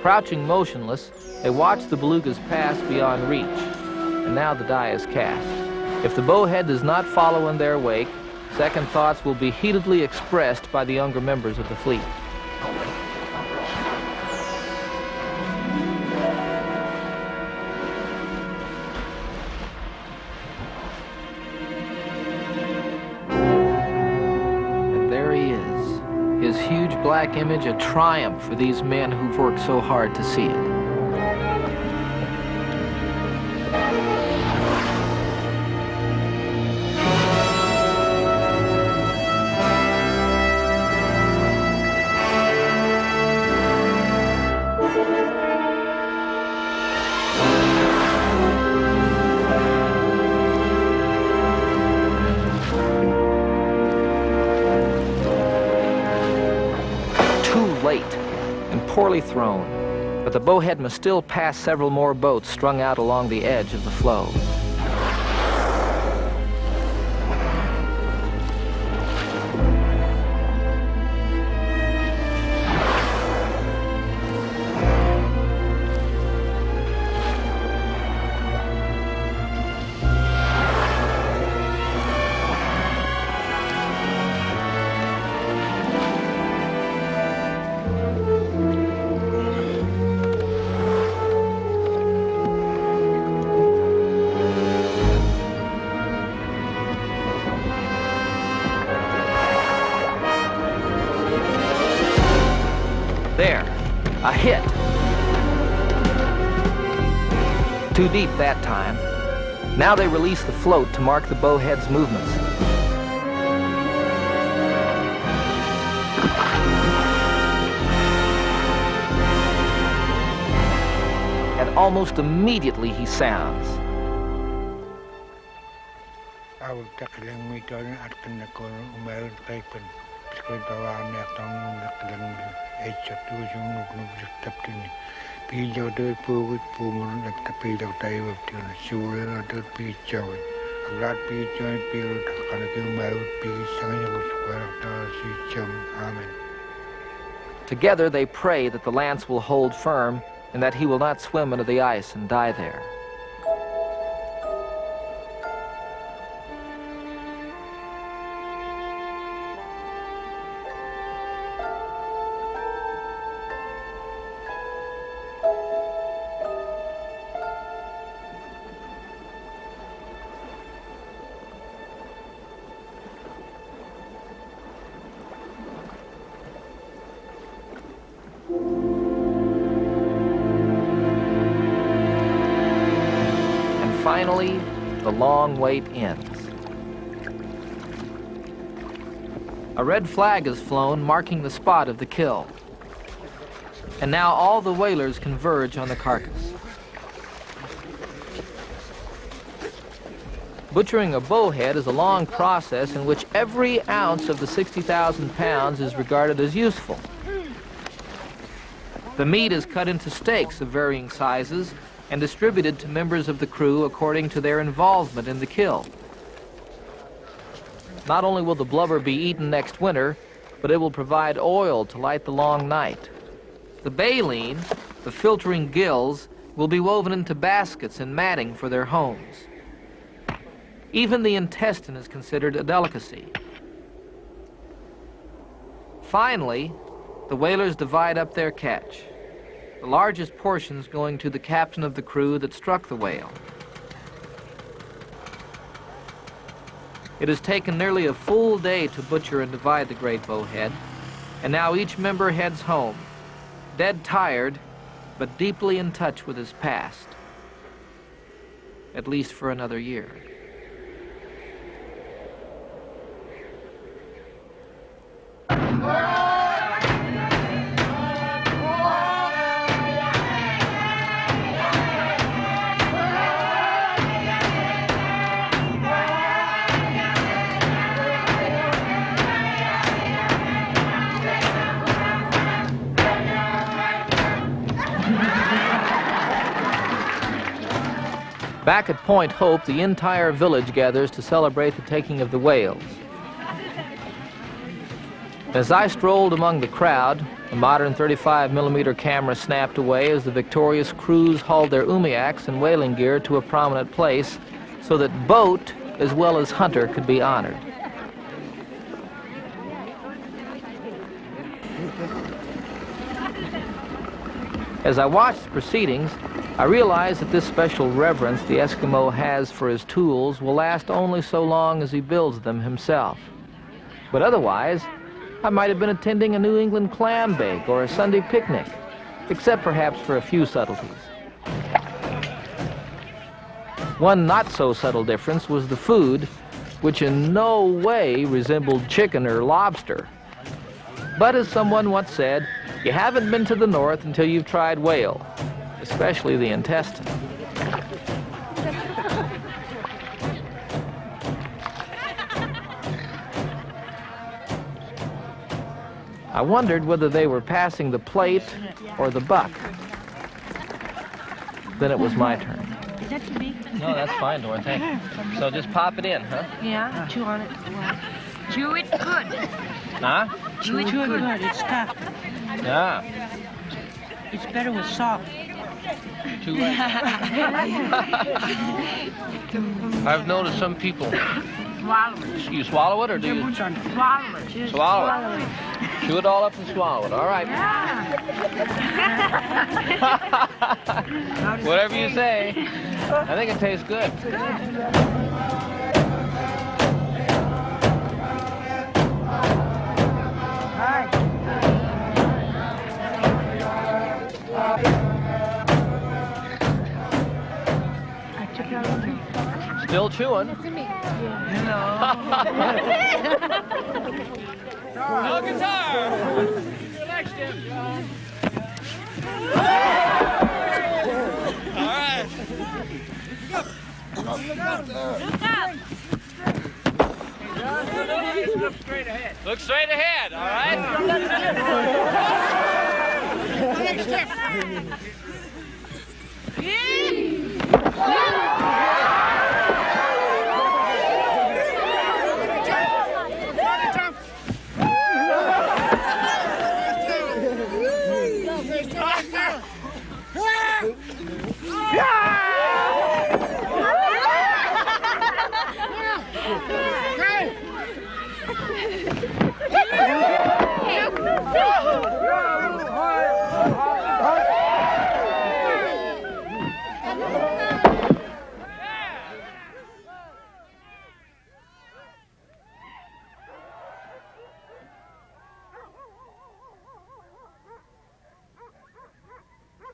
Crouching motionless, they watch the belugas pass beyond reach. And now the die is cast. If the bowhead does not follow in their wake, second thoughts will be heatedly expressed by the younger members of the fleet. And there he is, his huge black image a triumph for these men who've worked so hard to see it. poorly thrown, but the bowhead must still pass several more boats strung out along the edge of the flow. There, a hit. Too deep that time. Now they release the float to mark the bowhead's movements. And almost immediately he sounds. Together they pray that the lance will hold firm and that he will not swim under the ice and die there. Finally, the long wait ends. A red flag is flown, marking the spot of the kill. And now all the whalers converge on the carcass. Butchering a bowhead is a long process in which every ounce of the 60,000 pounds is regarded as useful. The meat is cut into steaks of varying sizes and distributed to members of the crew according to their involvement in the kill. Not only will the blubber be eaten next winter, but it will provide oil to light the long night. The baleen, the filtering gills, will be woven into baskets and matting for their homes. Even the intestine is considered a delicacy. Finally, the whalers divide up their catch, the largest portions going to the captain of the crew that struck the whale. It has taken nearly a full day to butcher and divide the great bowhead, and now each member heads home, dead tired, but deeply in touch with his past, at least for another year. Back at Point Hope, the entire village gathers to celebrate the taking of the whales. As I strolled among the crowd, a modern 35mm camera snapped away as the victorious crews hauled their umiaks and whaling gear to a prominent place so that boat as well as hunter could be honored. As I watched the proceedings, I realized that this special reverence the Eskimo has for his tools will last only so long as he builds them himself. But otherwise, I might have been attending a New England clam bake or a Sunday picnic, except perhaps for a few subtleties. One not-so-subtle difference was the food, which in no way resembled chicken or lobster. But as someone once said, you haven't been to the north until you've tried whale, especially the intestine. I I wondered whether they were passing the plate or the buck. Then it was my turn. Is that too big? No, that's fine, Dorothy. So just pop it in, huh? Yeah, chew on it. Chew it good. Huh? Chew it good. It's tough. Yeah. It's better with salt. Too late. I've noticed some people. Swallow it. You swallow it or do you? Swallow it. Just Swallow it. Chew it all up and swallow it. All right. Whatever you say. I think it tastes good. Still chewing. No guitar. Next him, John. All right. Look up. Look straight ahead. Look straight ahead, all right? Next step.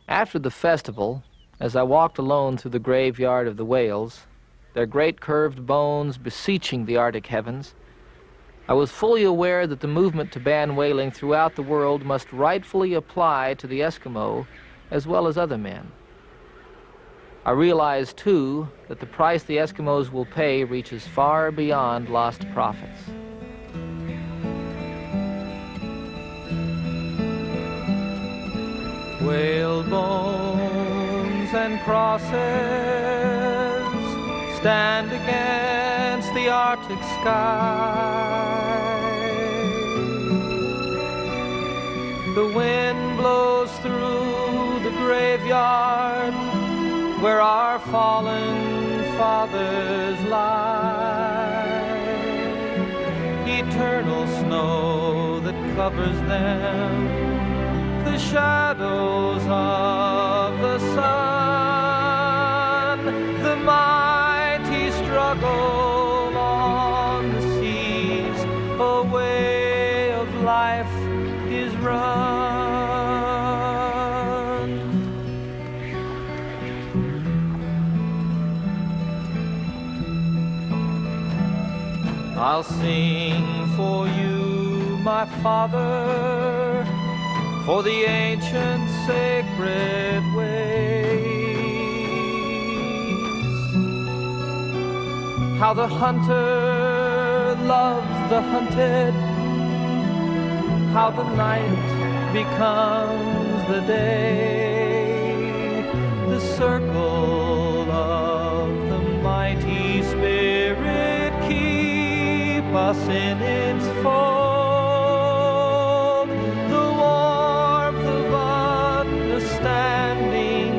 After the festival, as I walked alone through the graveyard of the whales, their great curved bones beseeching the Arctic heavens, I was fully aware that the movement to ban whaling throughout the world must rightfully apply to the Eskimo as well as other men. I realized, too, that the price the Eskimos will pay reaches far beyond lost profits. Whale bones and crosses stand against the Arctic sky. The wind blows through the graveyard where our fallen fathers lie. Eternal snow that covers them, the shadows of the sun, the mighty struggle on the seas, a way of life is run. I'll sing for you, my father, for the ancient sacred ways. How the hunter loves the hunted, how the night becomes the day, the circle of the mighty spirit keep us in its fold, the warmth of understanding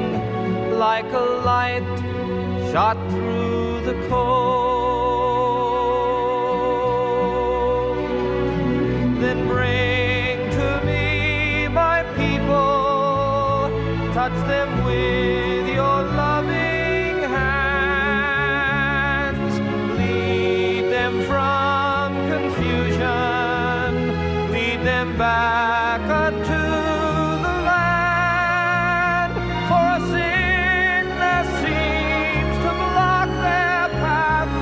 like a light shot through the cold. Then bring to me my people, touch them with your loving hands, lead them from confusion, lead them back unto the land, for a sickness seems to block their path,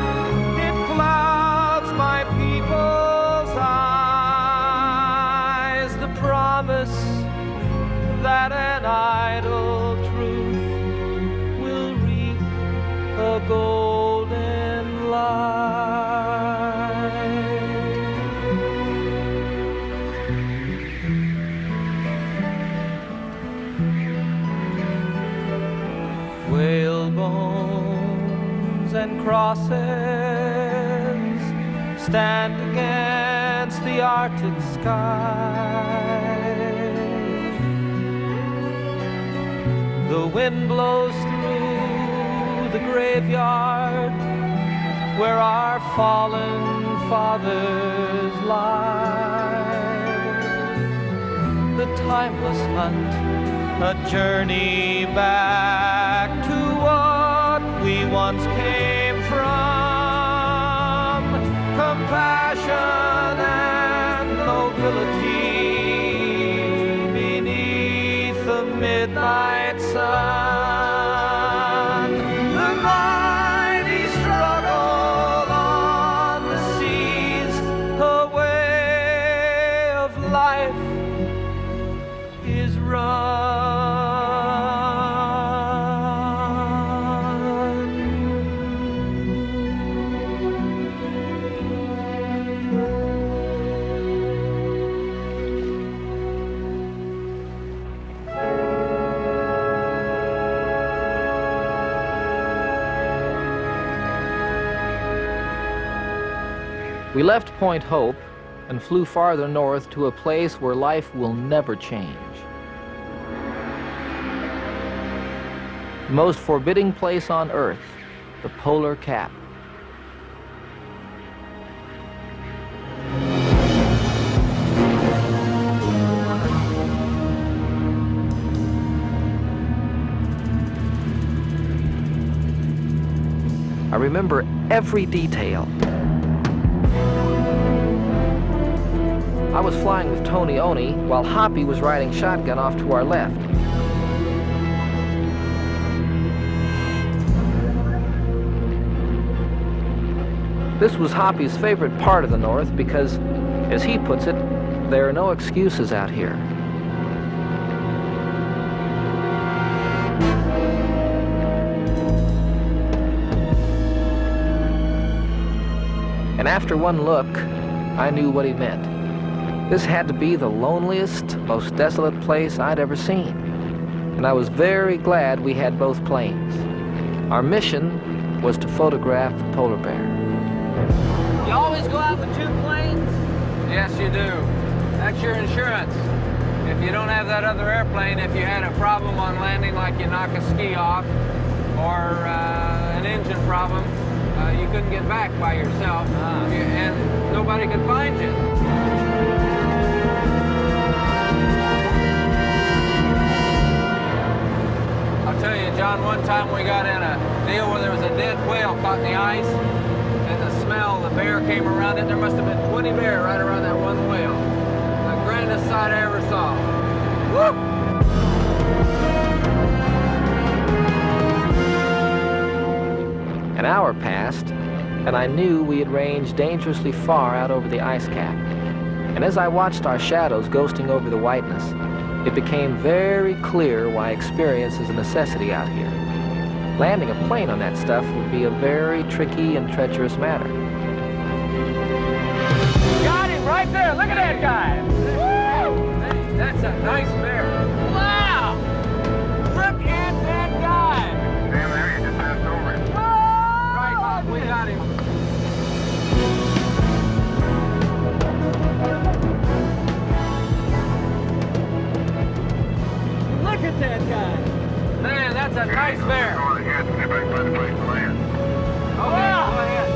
it clouds my people's eyes, the promise that an idle truth and crosses stand against the Arctic sky. The wind blows through the graveyard where our fallen fathers lie. The timeless hunt, a journey back to what we once came from. Compassion and nobility beneath the midnight sun. The mighty struggle on the seas, a way of life is run. We left Point Hope and flew farther north to a place where life will never change. The most forbidding place on Earth, the polar cap. I remember every detail. I was flying with Tony Oni while Hoppy was riding shotgun off to our left. This was Hoppy's favorite part of the North because, as he puts it, there are no excuses out here. And after one look, I knew what he meant. This had to be the loneliest, most desolate place I'd ever seen. And I was very glad we had both planes. Our mission was to photograph the polar bear. You always go out with 2 planes? Yes, you do. That's your insurance. If you don't have that other airplane, if you had a problem on landing, like you knock a ski off, or an engine problem, you couldn't get back by yourself, and nobody could find you. I'll tell you, John, one time we got in a deal where there was a dead whale caught in the ice, and the smell, the bear came around it. There must have been 20 bear right around that one whale. The grandest sight I ever saw. Woo! An hour passed, and I knew we had ranged dangerously far out over the ice cap. And as I watched our shadows ghosting over the whiteness, it became very clear why experience is a necessity out here. Landing a plane on that stuff would be a very tricky and treacherous matter. Got him right there. Look at that guy. Woo! Hey, that's a nice bear. Wow! Look at that guy. Damn, there you just passed over it. Right, Bob, we got him. Look at that guy. Man, that's a nice bear. Go on ahead. Everybody find a place to land. Okay, go ahead.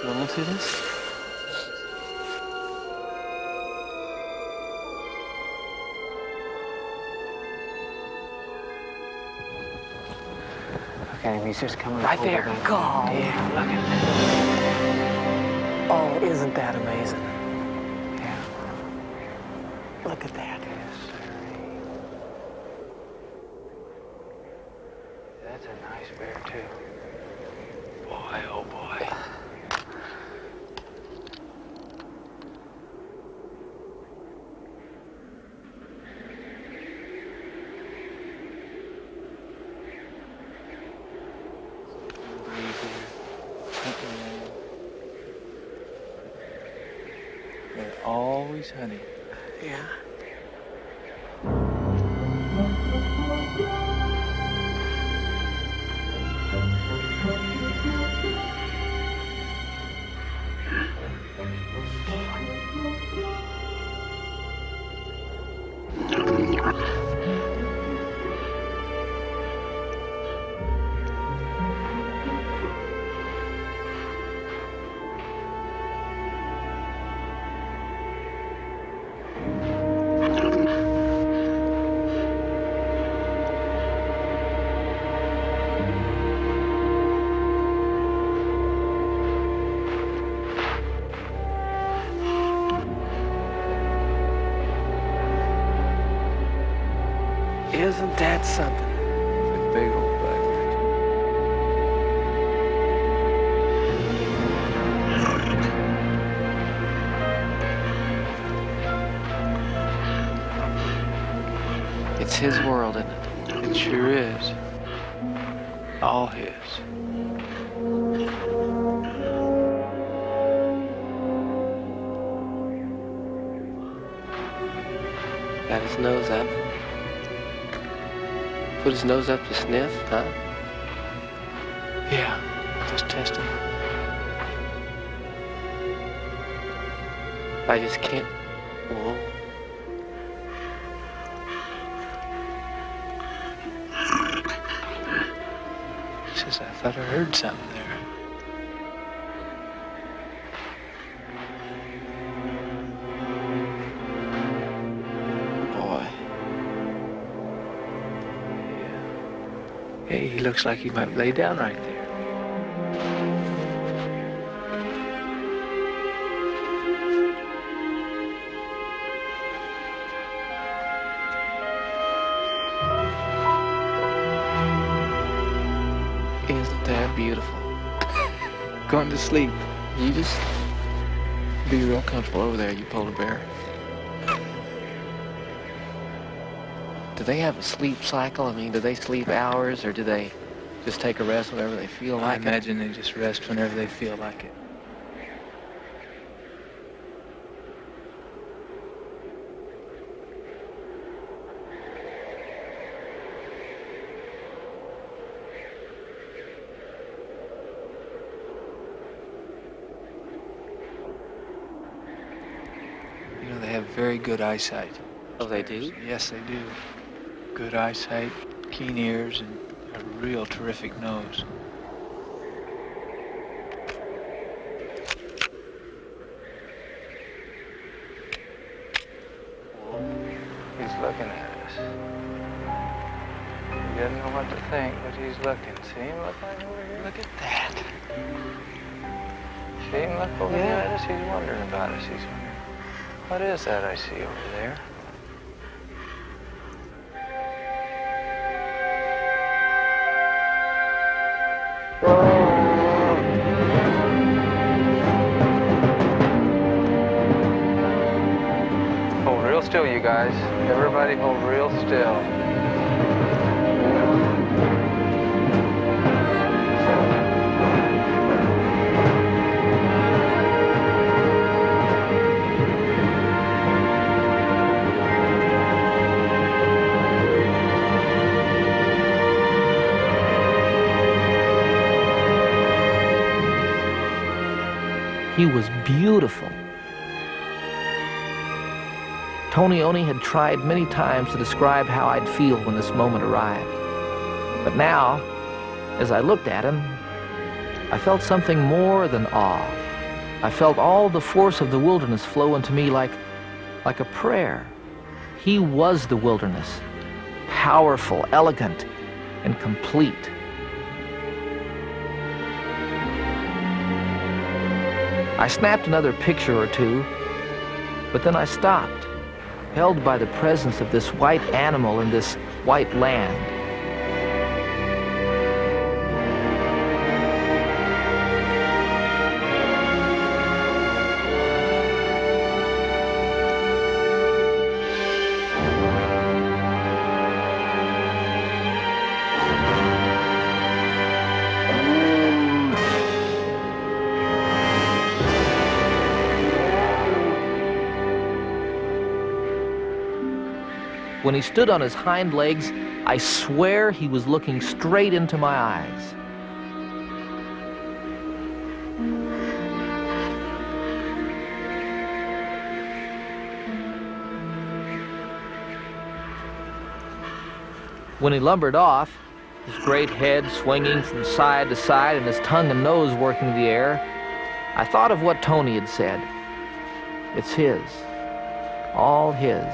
You want to see this? Okay, he's just coming Right over there. that. God. Yeah, look at that. Oh, isn't that amazing? Yeah. Look at that. Yes, sir. That's a nice bear, too. Boy, oh boy. They're always hunting. Yeah. Isn't that something? It's a big old black bear. It's his world, isn't it? It sure is. All his. Got his nose up. Put his nose up to sniff, huh? Yeah, just testing. I just can't. Whoa. Says, I thought I heard something there. Boy. Hey, he looks like he might lay down right there. Isn't that beautiful? Going to sleep. You just be real comfortable over there, you polar bear. Do they have a sleep cycle? I mean, do they sleep hours, or do they just take a rest whenever they feel I like it? imagine they just rest whenever they feel like it. You know, they have very good eyesight. Oh, they do? Yes, they do. Good eyesight, keen ears, and a real terrific nose. He's looking at us. He doesn't know what to think, but he's looking. See him look right over here? Look at that. See him look over here at us? He's wondering about us. He's wondering, what is that I see over there? Hold real still, you guys. Everybody hold real still. He was beautiful. Tony Oney had tried many times to describe how I'd feel when this moment arrived. But now, as I looked at him, I felt something more than awe. I felt all the force of the wilderness flow into me like a prayer. He was the wilderness, powerful, elegant, and complete. I snapped another picture or two, but then I stopped, held by the presence of this white animal in this white land. When he stood on his hind legs, I swear he was looking straight into my eyes. When he lumbered off, his great head swinging from side to side and his tongue and nose working the air, I thought of what Tony had said. It's his, all his.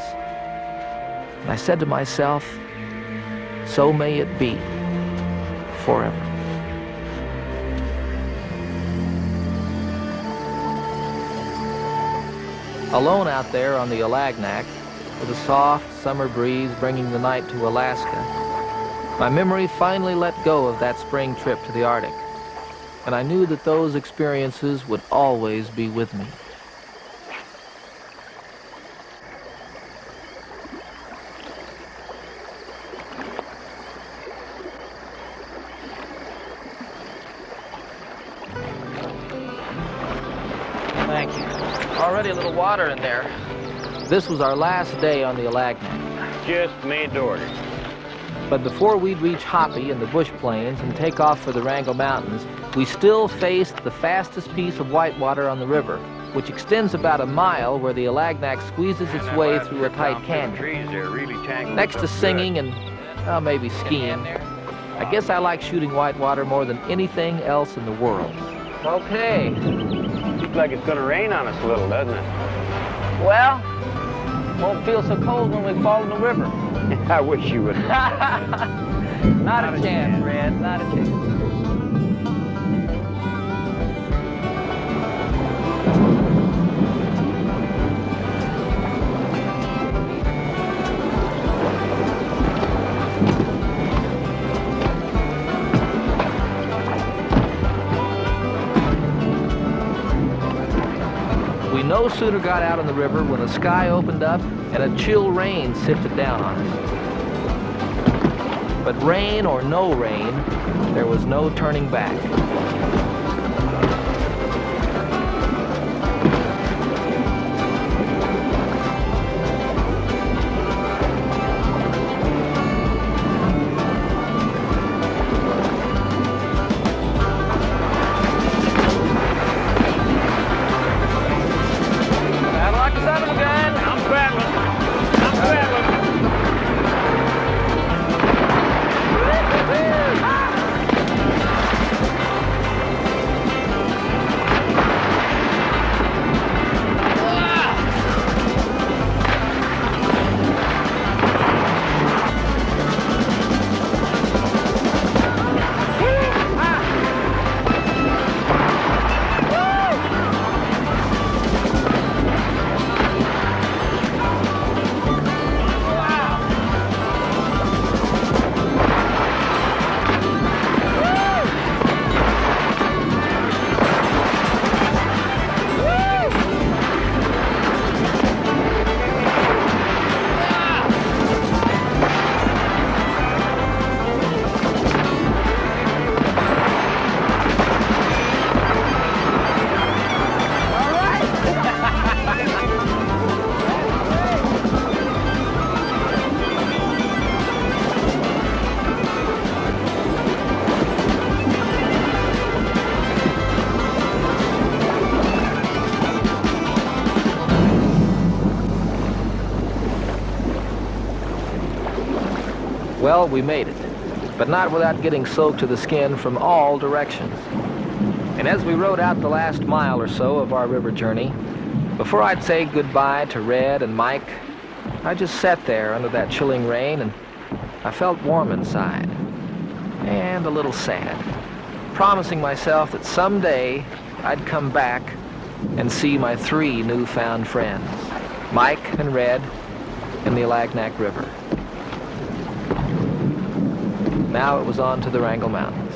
And I said to myself, so may it be forever. Alone out there on the Alagnak, with a soft summer breeze bringing the night to Alaska, my memory finally let go of that spring trip to the Arctic, and I knew that those experiences would always be with me. Thank you. Already a little water in there. This was our last day on the Alagnak. Just made to order. But before we'd reach Hopi and the Bush Plains and take off for the Wrangell Mountains, we still faced the fastest piece of whitewater on the river, which extends about a mile where the Alagnak squeezes its way through a tight canyon. Next to singing and, maybe skiing, I guess I like shooting whitewater more than anything else in the world. Okay. Looks like it's gonna rain on us a little, doesn't it? Well, won't feel so cold when we fall in the river. I wish you would. Not a chance, Red, not a chance. We no sooner got out on the river when the sky opened up and a chill rain sifted down on us. But rain or no rain, there was no turning back. Well, we made it, but not without getting soaked to the skin from all directions. And as we rode out the last mile or so of our river journey, before I'd say goodbye to Red and Mike, I just sat there under that chilling rain, and I felt warm inside and a little sad, promising myself that someday I'd come back and see my 3 newfound friends, Mike and Red, in the Alagnac River. Now it was on to the Wrangell Mountains.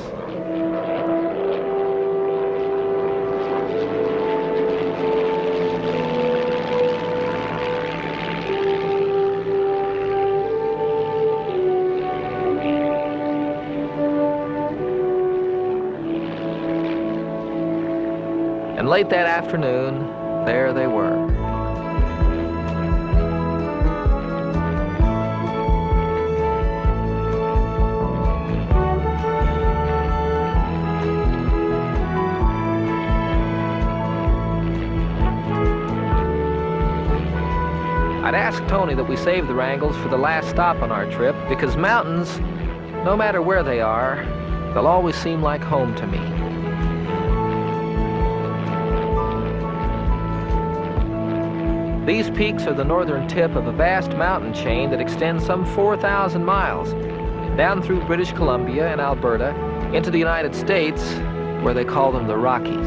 And late that afternoon, there they were. I'd asked Tony that we save the Wrangels for the last stop on our trip because mountains, no matter where they are, they'll always seem like home to me. These peaks are the northern tip of a vast mountain chain that extends some 4,000 miles down through British Columbia and Alberta into the United States, where they call them the Rockies.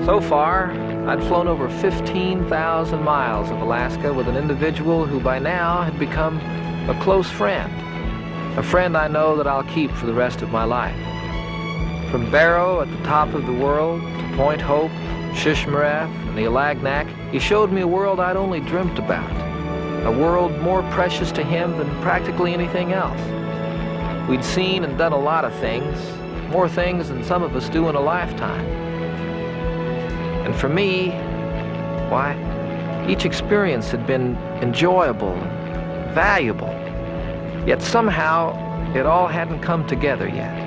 So far, I'd flown over 15,000 miles of Alaska with an individual who by now had become a close friend, a friend I know that I'll keep for the rest of my life. From Barrow at the top of the world to Point Hope, Shishmaref, and the Alagnac, he showed me a world I'd only dreamt about, a world more precious to him than practically anything else. We'd seen and done a lot of things, more things than some of us do in a lifetime. And for me, why, each experience had been enjoyable and valuable. Yet somehow, it all hadn't come together yet.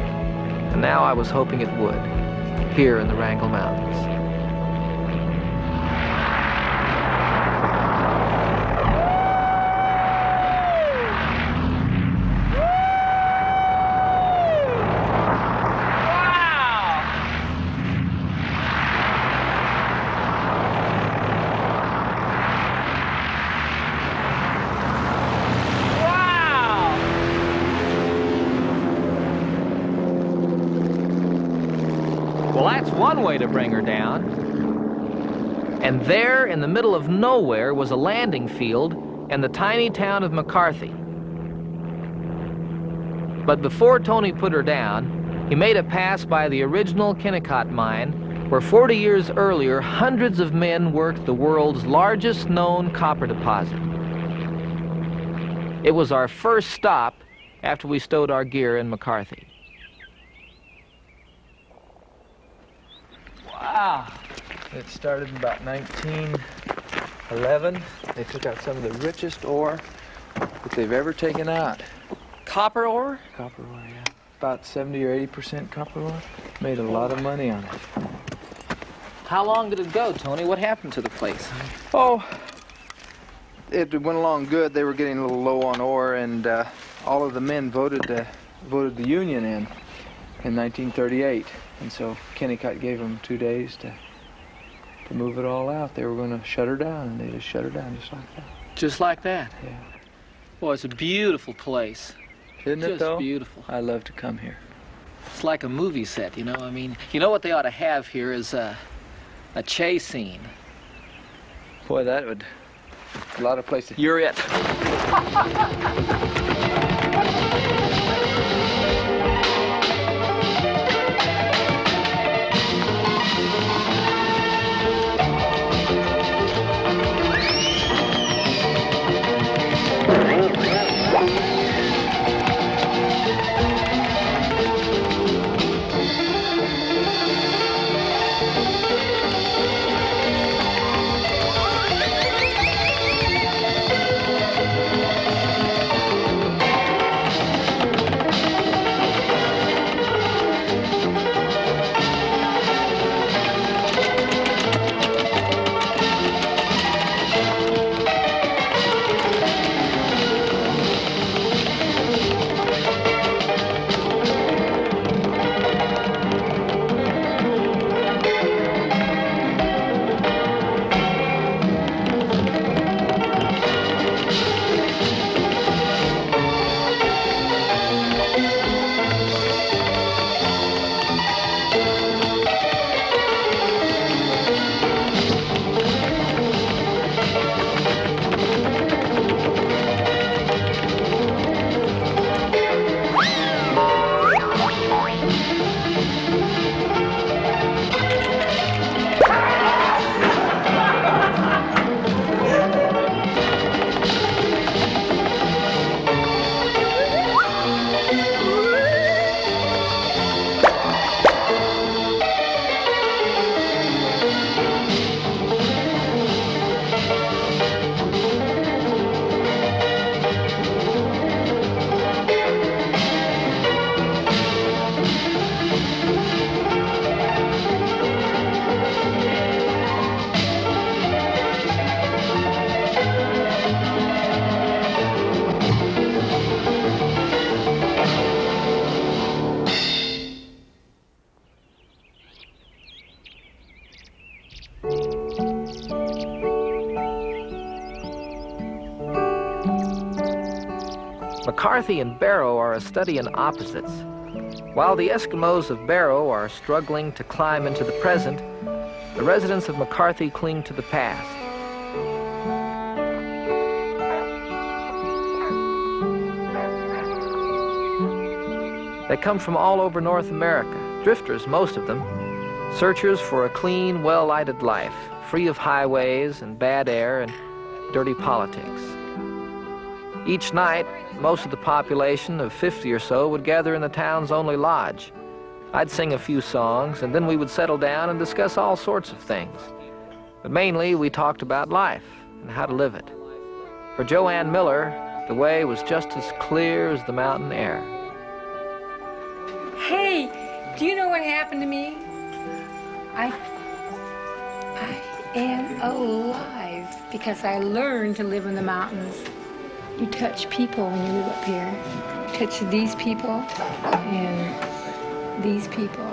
And now I was hoping it would, here in the Wrangell Mountains. Well, that's one way to bring her down. And there, in the middle of nowhere, was a landing field and the tiny town of McCarthy. But before Tony put her down, he made a pass by the original Kennecott mine, where 40 years earlier, hundreds of men worked the world's largest known copper deposit. It was our first stop after we stowed our gear in McCarthy. Wow. It started in about 1911. They took out some of the richest ore that they've ever taken out. Copper ore? Copper ore, yeah. About 70 or 80% copper ore. Made a lot of money on it. How long did it go, Tony? What happened to the place? Oh, it went along good. They were getting a little low on ore, and all of the men voted the union in 1938. And so Kennecott gave them 2 days to move it all out. They were going to shut her down, and they just shut her down just like that. Just like that? Yeah. Boy, it's a beautiful place. Isn't it, though? Just beautiful. I love to come here. It's like a movie set, you know? I mean, you know what they ought to have here is a chase scene. Boy, that would... a lot of places. You're it. McCarthy and Barrow are a study in opposites. While the Eskimos of Barrow are struggling to climb into the present, the residents of McCarthy cling to the past. They come from all over North America, drifters, most of them, searchers for a clean, well-lighted life, free of highways and bad air and dirty politics. Each night, most of the population of 50 or so would gather in the town's only lodge. I'd sing a few songs, and then we would settle down and discuss all sorts of things. But mainly, we talked about life and how to live it. For Joanne Miller, the way was just as clear as the mountain air. Hey, do you know what happened to me? I am alive because I learned to live in the mountains. You touch people when you live up here. You touch these people and these people.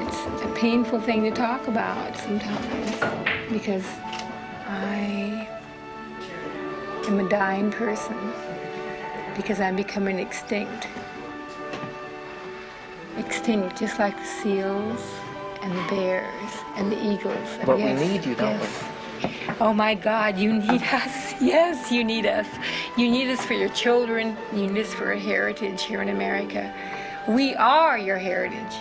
It's a painful thing to talk about sometimes because I am a dying person. Because I'm becoming extinct. Extinct, just like the seals and the bears and the eagles. And But we need you, don't we? Oh my God, you need us. Yes, you need us. You need us for your children. You need us for a heritage here in America. We are your heritage.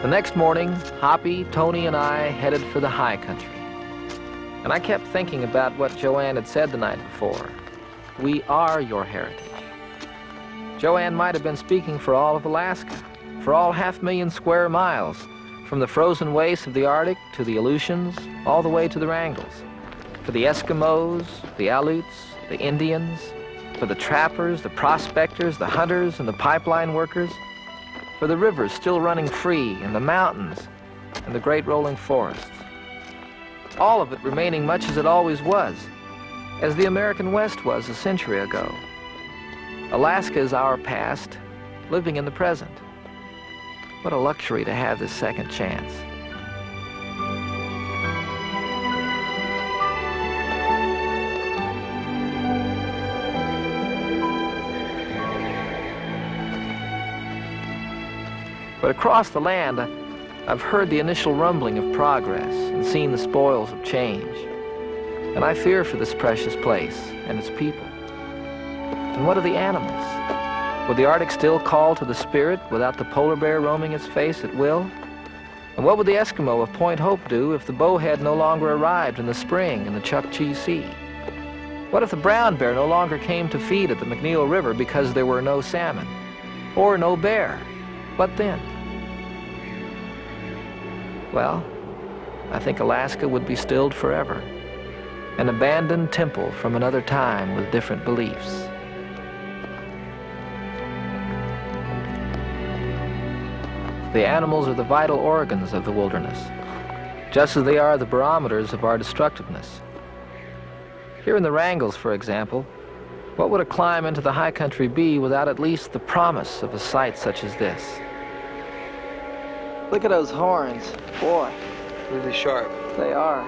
The next morning, Hoppy, Tony, and I headed for the high country. And I kept thinking about what Joanne had said the night before. We are your heritage. Joanne might have been speaking for all of Alaska, for all 500,000 square miles, from the frozen wastes of the Arctic to the Aleutians, all the way to the Wrangels. For the Eskimos, the Aleuts, the Indians, for the trappers, the prospectors, the hunters, and the pipeline workers, for the rivers still running free, and the mountains, and the great rolling forests. All of it remaining much as it always was, as the American West was a century ago. Alaska is our past, living in the present. What a luxury to have this second chance. But across the land, I've heard the initial rumbling of progress and seen the spoils of change. And I fear for this precious place and its people. And what of the animals? Would the Arctic still call to the spirit without the polar bear roaming its face at will? And what would the Eskimo of Point Hope do if the bowhead no longer arrived in the spring in the Chukchi Sea? What if the brown bear no longer came to feed at the McNeil River because there were no salmon? Or no bear? What then? Well, I think Alaska would be stilled forever. An abandoned temple from another time with different beliefs. The animals are the vital organs of the wilderness, just as they are the barometers of our destructiveness. Here in the Wrangels, for example, what would a climb into the high country be without at least the promise of a sight such as this? Look at those horns. Boy. Really sharp. They are.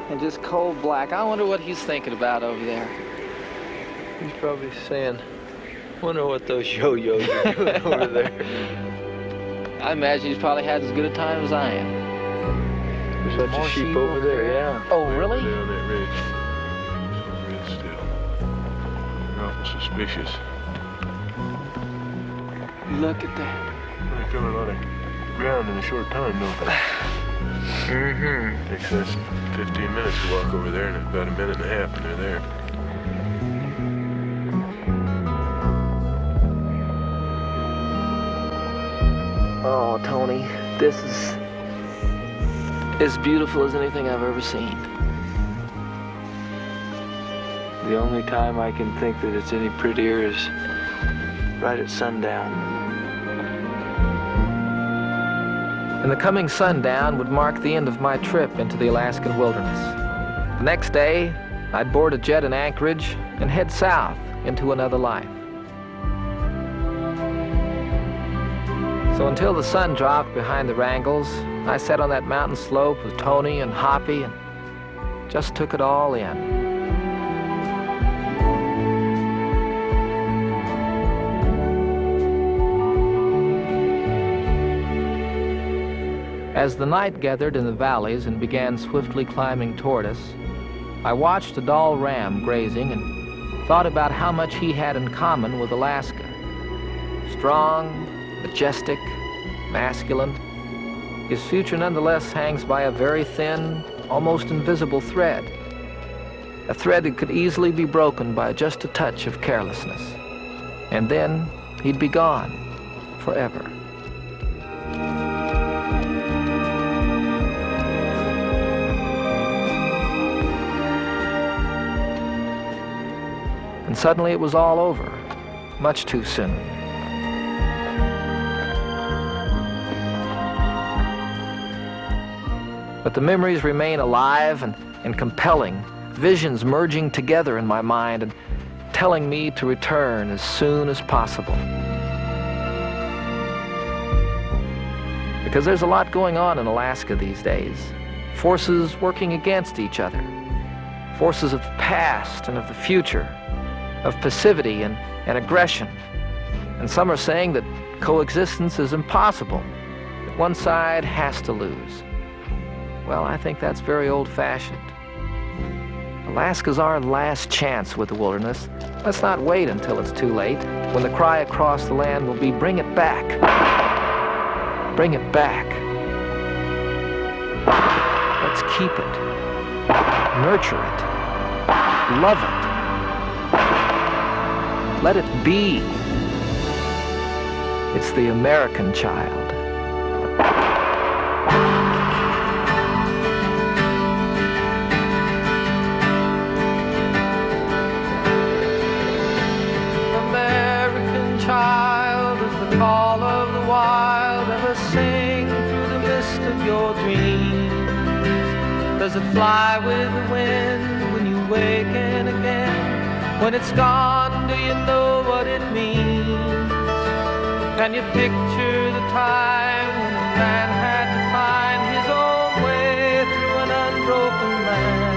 And just cold black. I wonder what he's thinking about over there. He's probably saying, wonder what those yo-yos are doing over there. I imagine he's probably had as good a time as I am. There's a bunch of sheep over there, yeah. Oh, really? Down that ridge. Real still. They're awful suspicious. Look at that. They cover a lot of ground in a short time, don't they? Mm-hmm. Takes us 15 minutes to walk over there, and about a minute and a half, and they're there. Oh, Tony, this is as beautiful as anything I've ever seen. The only time I can think that it's any prettier is right at sundown. And the coming sundown would mark the end of my trip into the Alaskan wilderness. The next day, I'd board a jet in Anchorage and head south into another life. So until the sun dropped behind the Wrangles, I sat on that mountain slope with Tony and Hoppy and just took it all in. As the night gathered in the valleys and began swiftly climbing toward us, I watched a Dall ram grazing and thought about how much he had in common with Alaska. Strong, majestic, masculine, his future nonetheless hangs by a very thin, almost invisible thread. A thread that could easily be broken by just a touch of carelessness. And then he'd be gone forever. And suddenly it was all over, much too soon. But the memories remain alive and compelling, visions merging together in my mind and telling me to return as soon as possible. Because there's a lot going on in Alaska these days. Forces working against each other. Forces of the past and of the future. Of passivity and aggression. And some are saying that coexistence is impossible, that one side has to lose. Well, I think that's very old-fashioned. Alaska's our last chance with the wilderness. Let's not wait until it's too late, when the cry across the land will be, bring it back. Bring it back. Let's keep it. Nurture it. Love it. Let it be. It's the American child. American child is the call of the wild, ever sing through the mist of your dreams. Does it fly with the wind when you waken again? When it's gone, do you know what it means? Can you picture the time when a man had to find his own way through an unbroken land?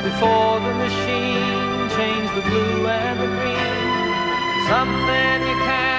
Before the machine changed the blue and the green, something you can't